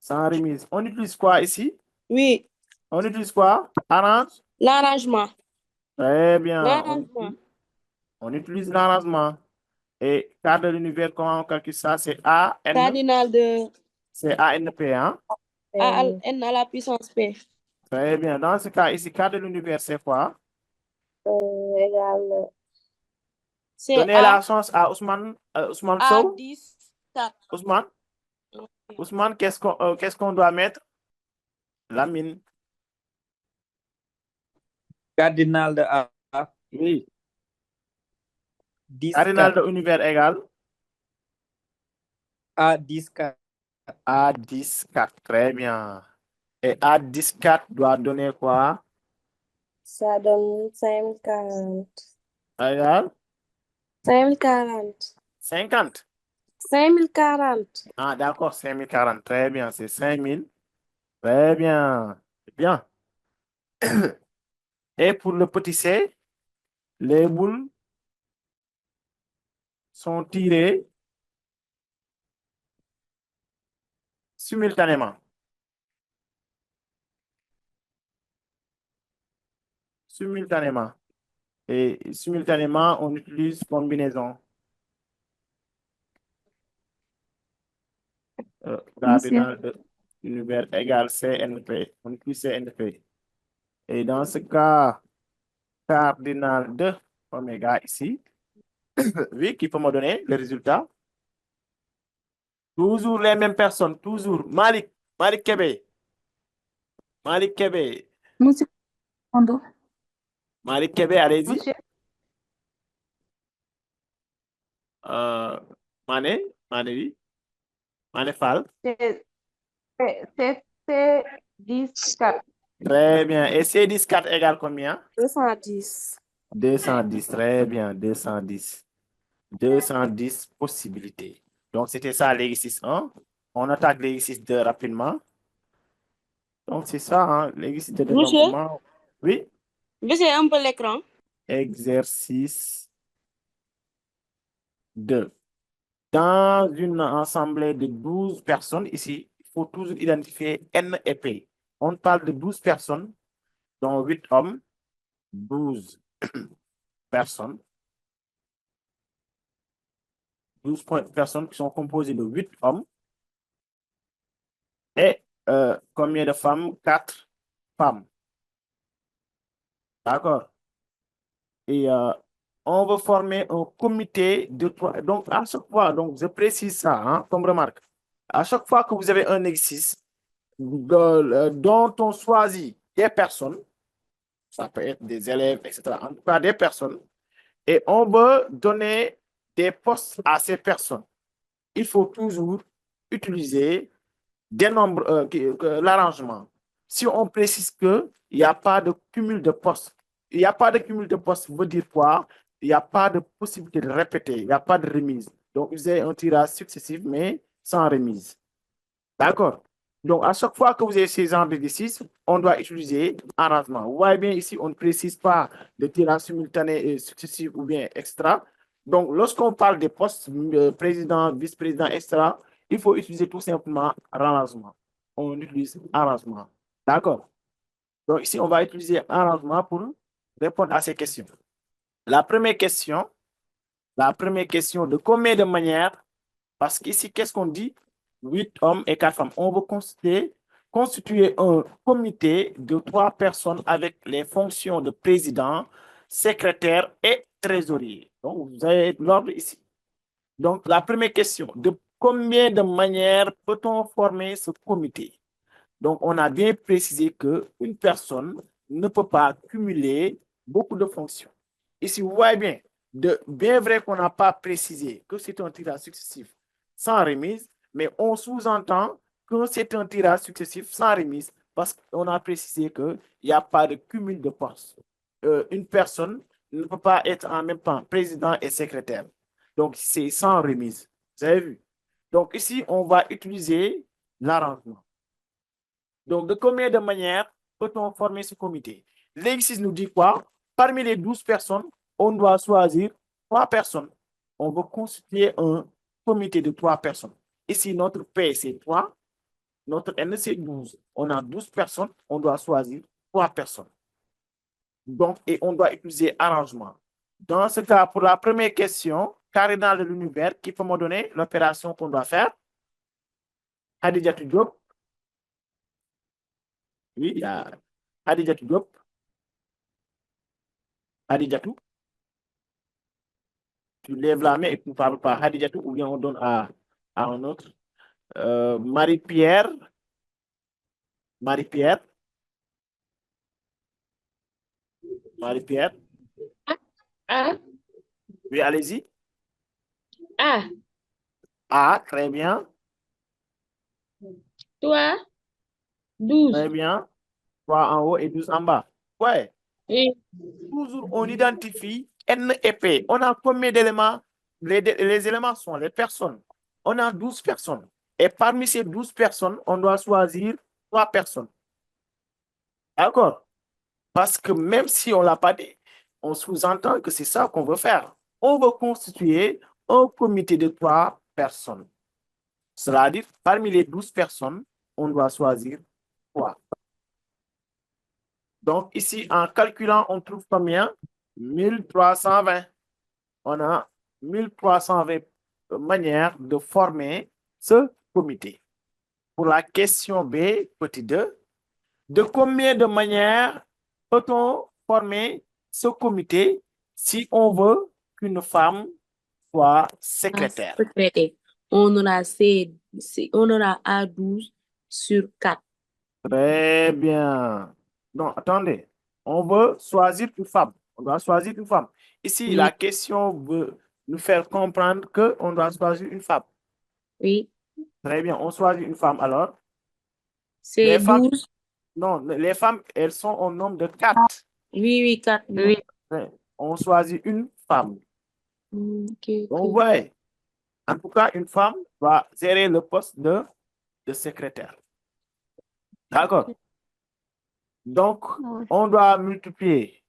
Sans remise. On utilise quoi ici? Oui. On utilise quoi? Arrange? L'arrangement. Très bien. L'arrangement. On utilise l'arrangement. Et carte de l'univers, comment on calcule ça? C'est A, N. Cardinal de... C'est A, N, P. Hein? A, N à la puissance P. Très bien. Dans ce cas, ici, carte de l'univers, c'est quoi? Égal... Donnez la chance à Ousmane Sow. 10, 4. Ousmane? Ousmane, qu'est-ce qu'on doit mettre? Lamine. Cardinal de A. Oui. 10, Cardinal 4. de univers égale A 10, 4. A 10, 4. Très bien. Et A 10, 4 doit donner quoi? Ça donne 5040. Égale 5040. 50. 5040. Ah, d'accord, 5040. Très bien, c'est 5000. Très bien. Bien. Et pour le petit C, les boules sont tirées simultanément. Simultanément. Et simultanément, on utilise combinaison. Cardinal de l'univers égale CNP. On utilise CNP. Et dans ce cas, cardinal de oméga ici, oui, qui peut me donner le résultat. Toujours les mêmes personnes, toujours. Malik Kébé. Malik Kébé. Monsieur Kondo. Malik Kébé, allez-y. Monsieur. Mané, oui. Mané Fall. C'est 10, 4. Très bien. Et C10 4 égale combien? 210. 210, très bien, 210. 210 possibilités. Donc, c'était ça l'exercice 1. On attaque l'exercice 2 rapidement. Donc, c'est ça, hein, l'exercice de dénombrement. Oui. Baissez un peu l'écran. Exercice 2. Dans une assemblée de 12 personnes, ici, il faut toujours identifier N et P. On parle de 12 personnes, dont 8 hommes, 12 personnes. 12 personnes qui sont composées de 8 hommes. Et combien de femmes? 4 femmes. D'accord. Et on veut former un comité de 3. Donc, à chaque fois, donc, je précise ça, hein, comme remarque. À chaque fois que vous avez un exercice dont on choisit des personnes, ça peut être des élèves, etc. En tout cas, des personnes, et on veut donner des postes à ces personnes. Il faut toujours utiliser des nombres, l'arrangement. Si on précise qu'il n'y a pas de cumul de postes, il n'y a pas de cumul de postes, veut dire quoi? Il n'y a pas de possibilité de répéter, il n'y a pas de remise. Donc, vous avez un tirage successif, mais sans remise. D'accord? Donc, à chaque fois que vous avez ces genres d'exercices, on doit utiliser arrangement. Vous voyez bien ici, on ne précise pas de tirage simultané et successif ou bien extra. Donc, lorsqu'on parle des postes, président, vice-président, extra, il faut utiliser tout simplement arrangement. On utilise arrangement. D'accord? Donc, ici, on va utiliser arrangement pour répondre à ces questions. La première question, de combien de manières, parce qu'ici, qu'est-ce qu'on dit? 8 hommes et 4 femmes. On veut constituer un comité de 3 personnes avec les fonctions de président, secrétaire et trésorier. Donc, vous avez l'ordre ici. Donc, la première question, de combien de manières peut-on former ce comité? Donc, on a bien précisé qu'une personne ne peut pas cumuler beaucoup de fonctions. Ici, vous voyez bien, bien vrai qu'on n'a pas précisé que c'est un tirage successif sans remise, mais on sous-entend que c'est un tirage successif sans remise parce qu'on a précisé qu'il n'y a pas de cumul de postes. Une personne ne peut pas être en même temps président et secrétaire. Donc, c'est sans remise. Vous avez vu? Donc, ici, on va utiliser l'arrangement. Donc, de combien de manières peut-on former ce comité? L'exercice nous dit quoi? Parmi les 12 personnes, on doit choisir 3 personnes. On veut constituer un comité de 3 personnes. Ici, notre P, c'est 3. Notre N, c'est 12. On a 12 personnes. On doit choisir 3 personnes. Donc, et on doit utiliser arrangement. Dans ce cas, pour la première question, cardinal de l'univers, qui peut me donner l'opération qu'on doit faire? Hadijatou Diop. Oui, il y a Hadijatou Diop. Hadijatou. Tu lèves la main et tu ne parles pas. Hadijatou, ou bien on donne à un autre. Marie-Pierre. Marie-Pierre. Marie-Pierre. A. Oui, allez-y. A. A, très bien. Toi, 12. Très bien. 3 en haut et 12 en bas. Ouais. Oui. Toujours, on identifie N et P. On a combien d'éléments? Les éléments sont les personnes. On a 12 personnes. Et parmi ces 12 personnes, on doit choisir 3 personnes. D'accord? Parce que même si on ne l'a pas dit, on sous-entend que c'est ça qu'on veut faire. On veut constituer un comité de 3 personnes. C'est-à-dire, parmi les 12 personnes, on doit choisir 3. Donc, ici, en calculant, on trouve combien? 1320. On a 1320 manières de former ce comité. Pour la question B, petit 2, de combien de manières peut-on former ce comité si on veut qu'une femme soit secrétaire? On aura A12 sur 4. Très bien. Non, attendez. On veut choisir une femme. On doit choisir une femme. Ici, Oui. la question veut nous faire comprendre qu'on doit choisir une femme. Oui. Très bien. On choisit une femme alors. C'est Les femmes, 12. non, les femmes, elles sont au nombre de 4. Oui, 4. Oui. On choisit une femme. Ok. Donc, ouais. En tout cas, une femme va gérer le poste de secrétaire. D'accord. Donc, on doit multiplier.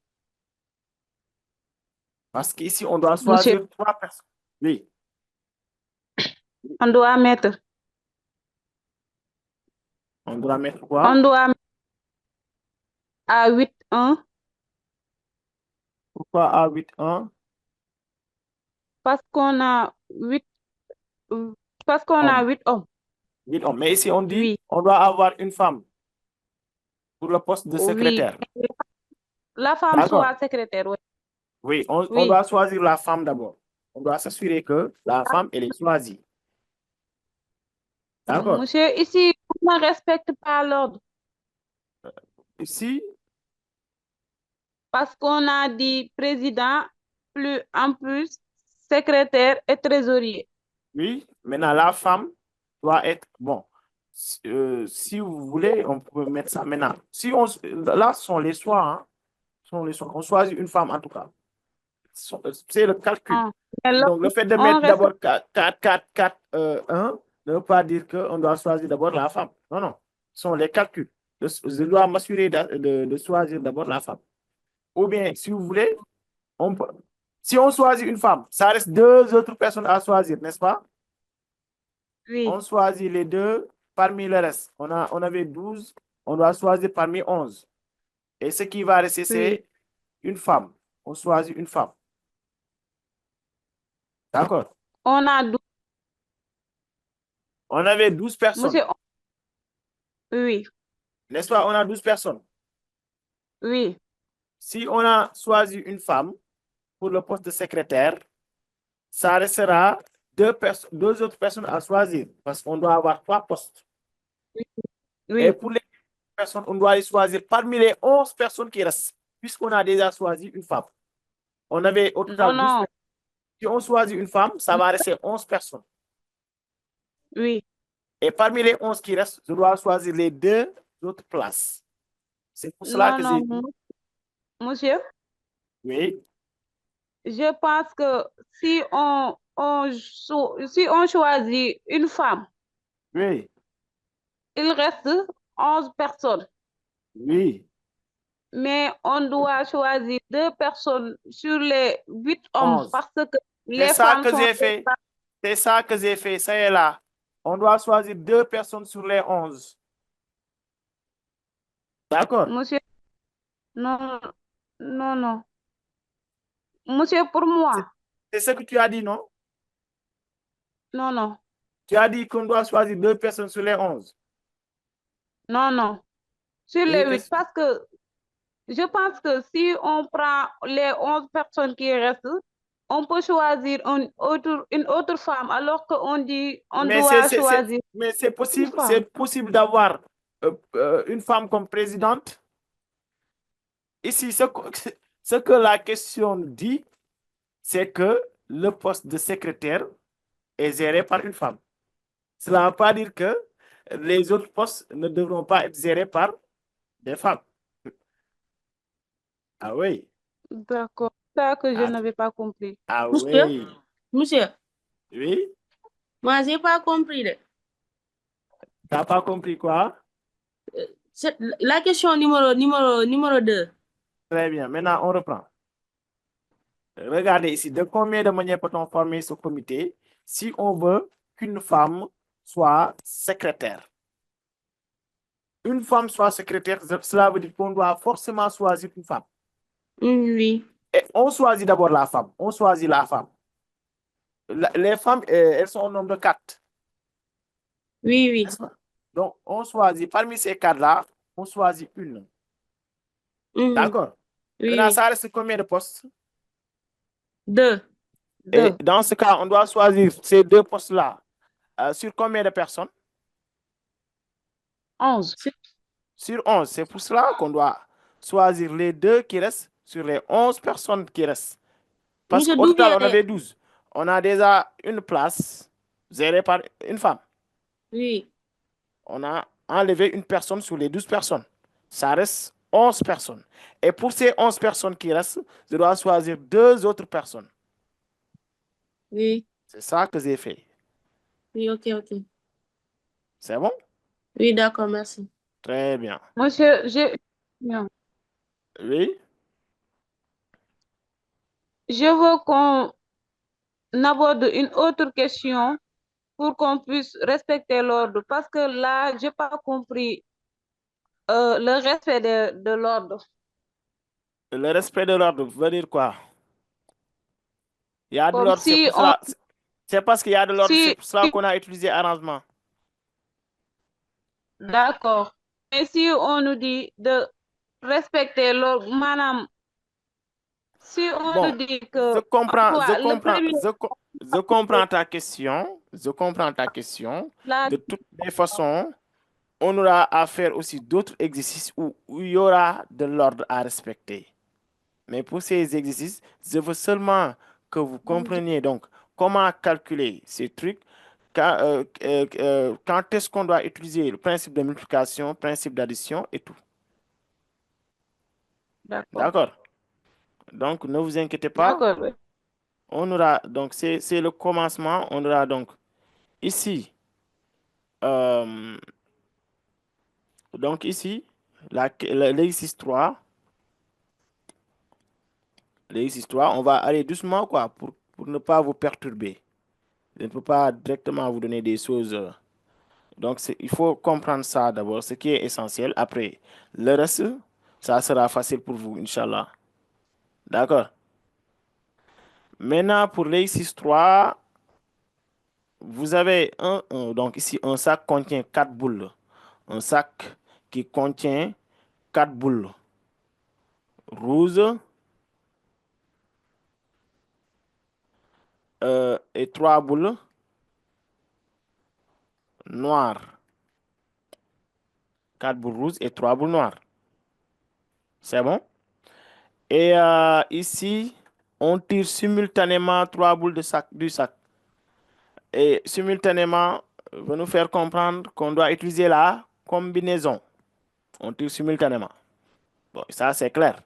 Parce qu'ici, on doit choisir 3 personnes. Oui. On doit mettre. On doit mettre quoi? On doit mettre à 8, 1. Pourquoi à 8, 1? Parce qu'on a 8. Parce qu'on a 8 hommes. 8 hommes. Mais ici, on dit Oui. on doit avoir une femme pour le poste de Oui. secrétaire. La femme D'accord. soit secrétaire. Oui. Oui, on Oui. doit choisir la femme d'abord. On doit s'assurer que la femme, elle est choisie. D'accord. Monsieur, ici, on ne respecte pas l'ordre. Ici, Parce qu'on a dit président, en plus, secrétaire et trésorier. oui, maintenant la femme doit être, bon, si vous voulez, on peut mettre ça maintenant. Si on, là, ce sont les choix, hein, ce sont les choix. On choisit une femme en tout cas. C'est le calcul. Donc, le fait de mettre d'abord 4, 4, 4, 1, ne veut pas dire qu'on doit choisir d'abord la femme. Non, non. Ce sont les calculs. Je dois m'assurer de choisir d'abord la femme. Ou bien, si vous voulez, si on choisit une femme, ça reste 2 autres personnes à choisir, n'est-ce pas? Oui. On choisit les 2 parmi le reste. On avait 12, on doit choisir parmi 11. Et ce qui va rester, c'est une femme. On choisit une femme. D'accord. On a 12. On avait 12 personnes. Monsieur, oui. N'est-ce pas? On a 12 personnes. Oui. Si on a choisi une femme pour le poste de secrétaire, ça restera 2 autres personnes à choisir parce qu'on doit avoir 3 postes. Oui. Et pour les personnes, on doit les choisir parmi les 11 personnes qui restent, puisqu'on a déjà choisi une femme. On avait au total 12 personnes. Si on choisit une femme, ça va rester 11 personnes. Oui. Et parmi les 11 qui restent, je dois choisir les 2 autres places. C'est pour cela que j'ai dit. Monsieur? Oui. Je pense que si on choisit une femme, oui, il reste 11 personnes. Oui. Mais on doit choisir 2 personnes sur les 8 hommes 11. parce que les femmes sont... C'est ça que j'ai fait. Ça est là. On doit choisir 2 personnes sur les 11. D'accord? Monsieur, non, non, non. Monsieur, pour moi. C'est ce que tu as dit, non? Non, non. Tu as dit qu'on doit choisir 2 personnes sur les 11. Non, non. Sur les 8, parce que je pense que si on prend les 11 personnes qui restent, on peut choisir une autre femme alors qu'on dit on Mais doit choisir c'est une femme. c'est possible d'avoir une femme comme présidente. Ici, ce que la question dit, c'est que le poste de secrétaire est géré par une femme. Cela ne veut pas dire que les autres postes ne devront pas être gérés par des femmes. Ah oui. D'accord, ça que je Ah, n'avais pas compris. ah Monsieur, oui. monsieur, Oui. moi, j'ai pas compris. Tu n'as pas compris quoi? La question numéro 2. Très bien. Maintenant, on reprend. Regardez ici, de combien de manières peut-on former ce comité si on veut qu'une femme soit secrétaire? Une femme soit secrétaire, cela veut dire qu'on doit forcément choisir une femme. Oui. Et on choisit d'abord la femme. On choisit la femme. Les femmes, elles sont au nombre de 4. Oui, oui. Donc, on choisit, parmi ces 4-là, on choisit une. D'accord? Oui, Maintenant, oui. ça reste combien de postes? 2. Et dans ce cas, on doit choisir ces 2 postes-là sur combien de personnes? 11. Sur 11. C'est pour cela qu'on doit choisir les 2 qui restent sur les 11 personnes qui restent. Parce qu'au total, on avait 12. On a déjà une place gérée par une femme. Oui. On a enlevé une personne sur les 12 personnes. Ça reste 11 personnes. Et pour ces 11 personnes qui restent, je dois choisir 2 autres personnes. Oui. C'est ça que j'ai fait. Oui, ok. C'est bon? Oui, d'accord, merci. Très bien. Monsieur, non. Oui? Je veux qu'on aborde une autre question pour qu'on puisse respecter l'ordre. Parce que là, je n'ai pas compris le respect de l'ordre. Le respect de l'ordre veut dire quoi? Il y a de Comme l'ordre, si c'est parce qu'il y a de l'ordre, si- c'est pour cela qu'on a utilisé arrangement. D'accord. Mais si on nous dit de respecter l'ordre, madame, si on Bon, nous dit que je comprends le premier, ta question. Je comprends ta question. la- De toutes les façons, on aura à faire aussi d'autres exercices où il y aura de l'ordre à respecter. Mais pour ces exercices, je veux seulement que vous compreniez donc comment calculer ces trucs, quand est-ce qu'on doit utiliser le principe de multiplication, principe d'addition et tout. D'accord? Donc, ne vous inquiétez pas. D'accord, oui. On aura, donc, c'est le commencement. On aura donc ici, l'exercice 3. L'exercice 3, on va aller doucement, quoi, pour ne pas vous perturber. Je ne peux pas directement vous donner des choses. Donc, il faut comprendre ça d'abord, ce qui est essentiel. Après, le reste, ça sera facile pour vous, Inch'Allah. D'accord? Maintenant, pour l'exercice 3, vous avez donc ici, un sac contient 4 boules. Un sac qui contient 4 boules rouges et 3 boules noires. 4 boules rouges et 3 boules noires. C'est bon? Et ici, on tire simultanément 3 boules du sac. Et simultanément, va nous faire comprendre qu'on doit utiliser la combinaison. On tire simultanément. Bon, ça c'est clair.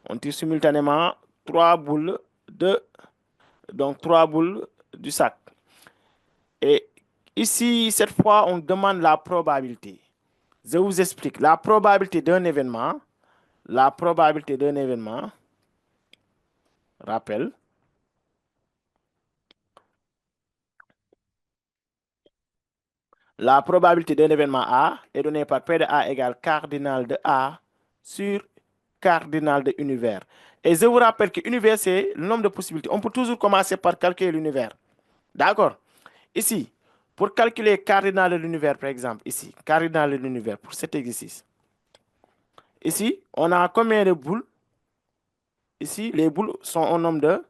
On tire simultanément 3 boules donc 3 boules du sac. Et ici, cette fois, on demande la probabilité. Je vous explique. La probabilité d'un événement, rappel, la probabilité d'un événement A est donnée par P de A égale cardinal de A sur cardinal de univers. Et je vous rappelle que univers, c'est le nombre de possibilités. On peut toujours commencer par calculer l'univers. D'accord? Ici, pour calculer cardinal de l'univers, par exemple, ici, cardinal de l'univers, pour cet exercice. Ici, on a combien de boules? Ici, les boules sont au nombre de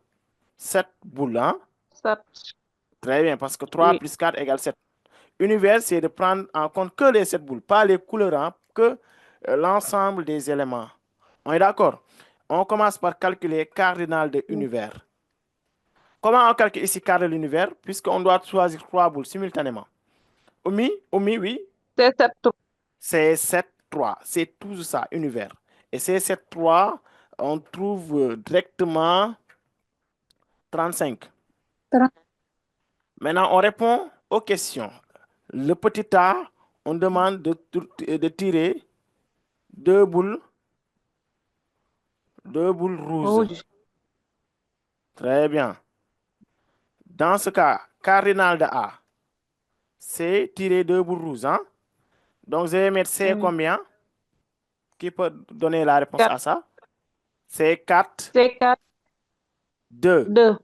7 boules, hein? 7. Très bien, parce que 3 Oui. plus 4 égale 7. Univers, c'est de prendre en compte que les 7 boules, pas les couleurs, hein, que l'ensemble des éléments. On est d'accord? On commence par calculer cardinal de univers. Comment on calcule ici cardinal de l'univers? Puisqu'on doit choisir 3 boules simultanément. Oumi, oui? C'est 7. C'est 7, 3. C'est tout ça, univers. Et c'est 7, 3, on trouve directement 35. Maintenant, on répond aux questions. Le petit A, on demande de tirer 2 boules rouges. Très bien. Dans ce cas, cardinal de A, c'est tirer 2 boules rouges. Hein? Donc, je vais mettre C combien? Qui peut donner la réponse 4. à ça? C'est 4. C'est 4. 2. 2.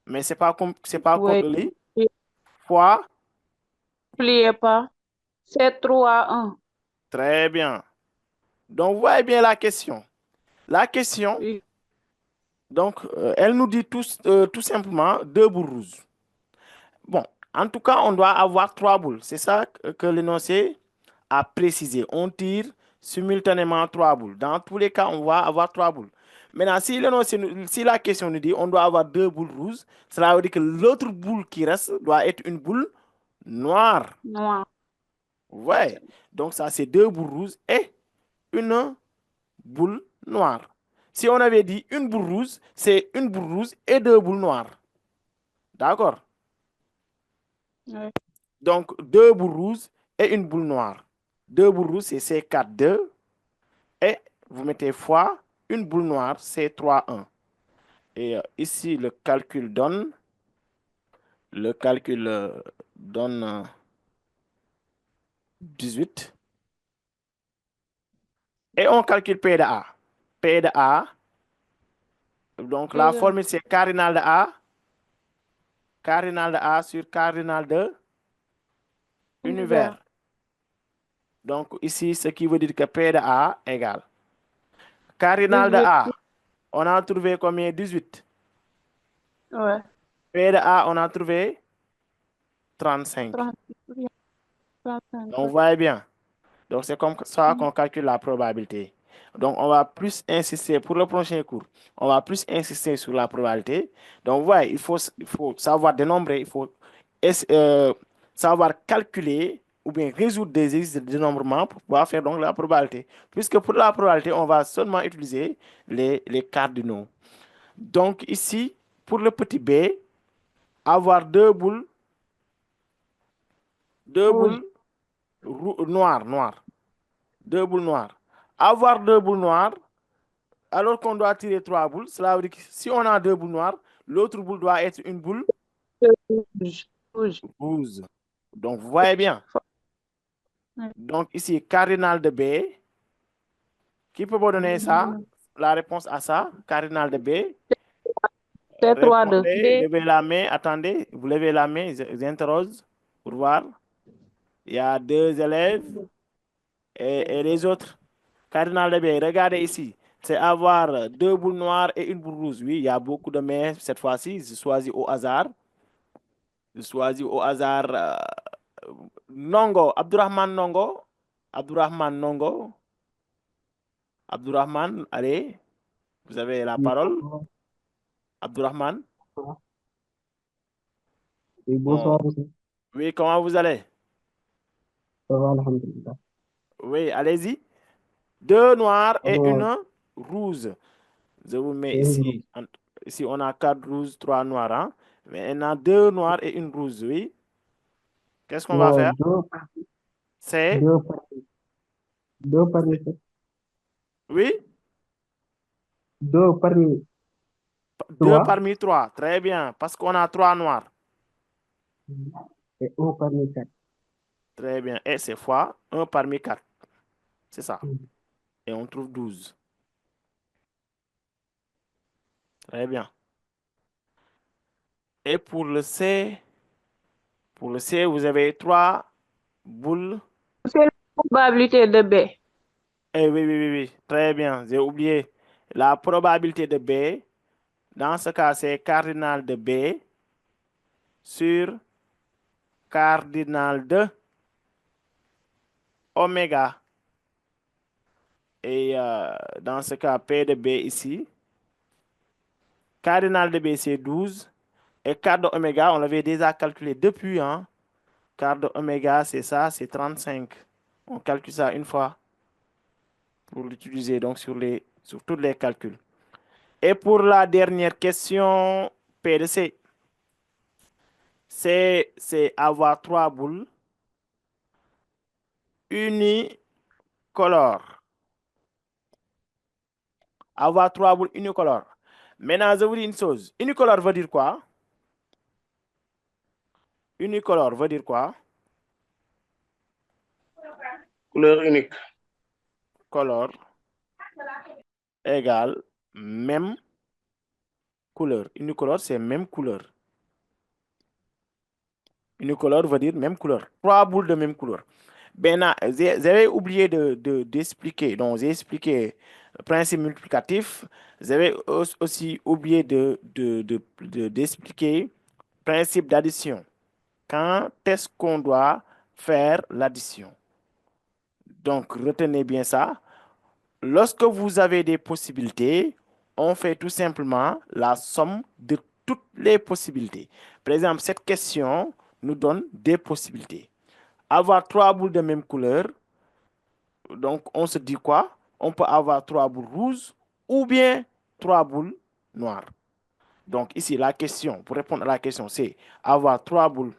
Mais c'est pas comme Oui. le fois. N'oubliez pas. C'est 3, 1. Très bien. Donc, voyez bien la question. La question, Oui. donc, elle nous dit tout simplement 2 boules rouges. Bon, en tout cas, on doit avoir 3 boules. C'est ça que l'énoncé a précisé. On tire simultanément 3 boules. Dans tous les cas, on va avoir 3 boules. Maintenant, si la question nous dit on doit avoir 2 boules rouges, cela veut dire que l'autre boule qui reste doit être une boule noire. Noir. Ouais. Donc, ça, c'est 2 boules rouges et une boule noire. Si on avait dit une boule rouge, c'est une boule rouge et 2 boules noires. D'accord? Oui. Donc, 2 boules rouges et une boule noire. 2 boules rouges, c'est C4, 2. Et vous mettez fois une boule noire, C3, 1. Et ici, le calcul donne 18. Et on calcule P de A. P de A. Donc, la formule, c'est cardinal de A. Cardinal de A sur cardinal de univers. Donc, ici, ce qui veut dire que P de A égale. Cardinal de A, on a trouvé combien? 18. Ouais. P de A, on a trouvé 35. 35. Donc, vous voyez bien. Donc, c'est comme ça qu'on calcule la probabilité. Donc, on va plus insister pour le prochain cours. On va plus insister sur la probabilité. Donc, vous voyez, il faut savoir dénombrer, il faut savoir calculer ou bien résoudre des exercices de dénombrement pour pouvoir faire donc la probabilité. Puisque pour la probabilité, on va seulement utiliser les cardinaux. Donc, ici, pour le petit b, avoir 2 boules noires. 2 boules noires. Avoir 2 boules noires, alors qu'on doit tirer 3 boules, cela veut dire que si on a 2 boules noires, l'autre boule doit être une boule rouge. Donc, vous voyez bien. Donc, ici, cardinal de B. Qui peut me donner ça? La réponse à ça, cardinal de B. C'est 3, 2. Levez la main, attendez, vous levez la main, j'interroge pour voir. Il y a 2 élèves et les autres. Cardinal de B, regardez ici. C'est avoir 2 boules noires et une boule rouge. Oui, il y a beaucoup de mains cette fois-ci. Je choisis au hasard. Nongo, Abdurrahman Nongo. Abdurrahman, allez, vous avez la parole. Abdurrahman. Oui, bonsoir. Oui, comment vous allez? Ça va, alhamdulillah. Oui, allez-y. 2 noirs et une rouge. Je vous mets ici. Ici, on a 4 rouges, 3 noirs. Hein? Mais on a 2 noirs et une rouge, oui. Qu'est-ce qu'on va faire? C'est 2 parmi 7. Oui? 2 parmi 2 parmi 3. Très bien. Parce qu'on a 3 noirs. Et 1 parmi 4. Très bien. Et c'est fois 1 parmi 4. C'est ça. Et on trouve 12. Très bien. Et pour le C, vous avez 3 boules. C'est la probabilité de B. Eh oui. Très bien. J'ai oublié. La probabilité de B, Dans ce cas, c'est cardinal de B sur cardinal de oméga. Et dans ce cas, P de B ici, cardinal de B, c'est 12. Et quart de oméga, on l'avait déjà calculé depuis. Hein? Quart de oméga, c'est ça, c'est 35. On calcule ça une fois pour l'utiliser donc sur tous les calculs. Et pour la dernière question, P de C, c'est avoir 3 boules unicolores. Avoir 3 boules unicolores. Maintenant, je vous dis une chose. Unicolore veut dire quoi? Unicolore veut dire quoi? Couleur unique. Color égale même couleur. Unicolore, c'est même couleur. Unicolore veut dire même couleur. 3 boules de même couleur. Maintenant, j'avais oublié d'expliquer. Donc, j'ai expliqué le principe multiplicatif. J'avais aussi oublié d'expliquer le principe d'addition. Quand est-ce qu'on doit faire l'addition? Donc, retenez bien ça. Lorsque vous avez des possibilités, on fait tout simplement la somme de toutes les possibilités. Par exemple, cette question nous donne des possibilités. Avoir 3 boules de même couleur, donc on se dit quoi? On peut avoir 3 boules rouges ou bien 3 boules noires. Donc ici, la question, pour répondre à la question, c'est avoir 3 boules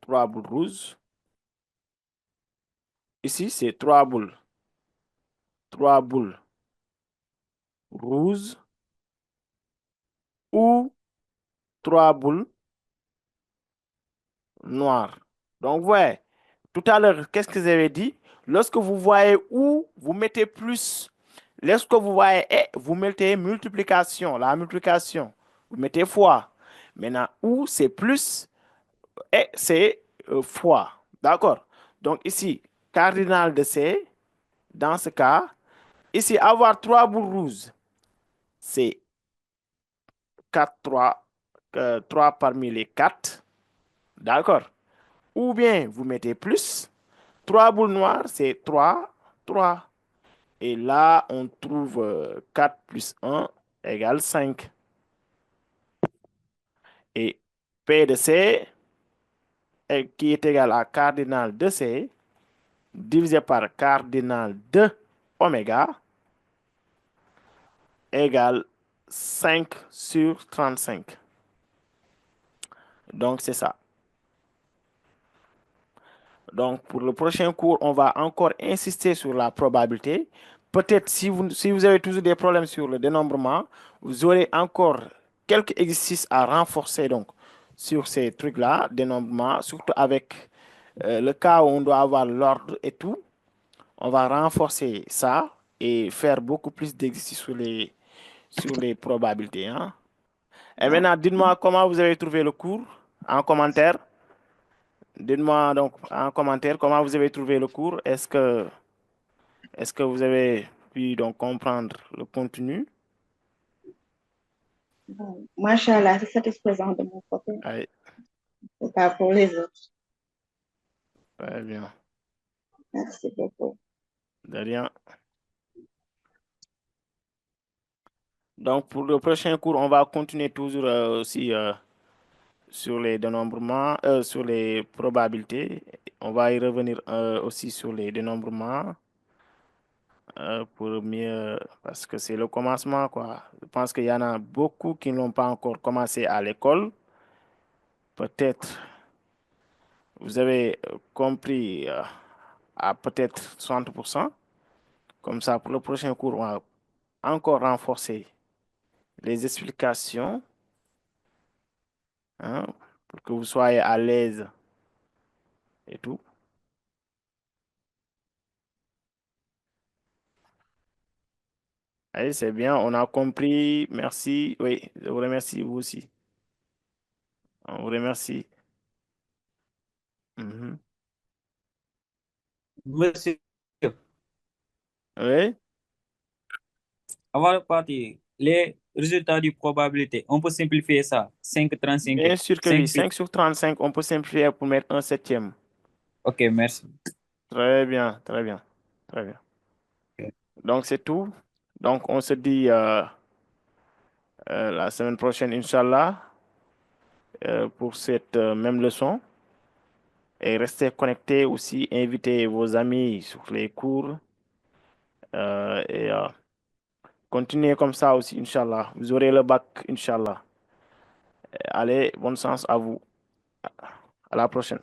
rouges. Ici, c'est 3 boules rouges ou 3 boules noires. Donc, vous voyez, tout à l'heure, qu'est-ce que j'avais dit? Lorsque vous voyez ou, vous mettez plus. Lorsque vous voyez et, vous mettez multiplication. La multiplication, vous mettez fois. Maintenant, ou, c'est plus et c'est fois. D'accord? Donc, ici, cardinal de C, dans ce cas, ici, avoir 3 boules rouges, c'est 4, 3 parmi les 4. D'accord? Ou bien, vous mettez plus. 3 boules noires, c'est 3, 3. Et là, on trouve 4 plus 1 égale 5. Et P de C, qui est égal à cardinal de C, divisé par cardinal de oméga, égale 5 sur 35. Donc, c'est ça. Donc, pour le prochain cours, on va encore insister sur la probabilité. Peut-être si vous avez toujours des problèmes sur le dénombrement, vous aurez encore quelques exercices à renforcer donc, sur ces trucs-là, dénombrement, surtout avec le cas où on doit avoir l'ordre et tout. On va renforcer ça et faire beaucoup plus d'exercices sur les probabilités. Hein. Et maintenant, dites-moi comment vous avez trouvé le cours en commentaire. Dites-moi donc en commentaire comment vous avez trouvé le cours. Est-ce que vous avez pu donc comprendre le contenu? Bon, Machallah, c'est satisfaisant de mon côté. Oui. C'est pas pour les autres. Très bien. Merci beaucoup. De rien. Donc, pour le prochain cours, on va continuer toujours aussi sur les dénombrements, sur les probabilités. On va y revenir aussi sur les dénombrements pour mieux, parce que c'est le commencement, quoi. Je pense qu'il y en a beaucoup qui n'ont pas encore commencé à l'école. Peut-être vous avez compris à peut-être 60%. Comme ça, pour le prochain cours, on va encore renforcer les explications hein, pour que vous soyez à l'aise et tout. Allez, c'est bien, on a compris. Merci. Oui, je vous remercie, vous aussi. On vous remercie. Mhm. Monsieur, Oui, avant de partir, les résultats de probabilité, on peut simplifier ça. 5, 35. Bien sûr que oui. 5 sur 35, on peut simplifier pour mettre un septième. Ok, merci. Très bien, très bien, très bien. Donc, c'est tout. Donc, on se dit la semaine prochaine, Inch'Allah, pour cette même leçon. Et restez connectés aussi, invitez vos amis sur les cours. Et continuez comme ça aussi, Inch'Allah. Vous aurez le bac, Inch'Allah. Allez, bonne chance à vous. À la prochaine.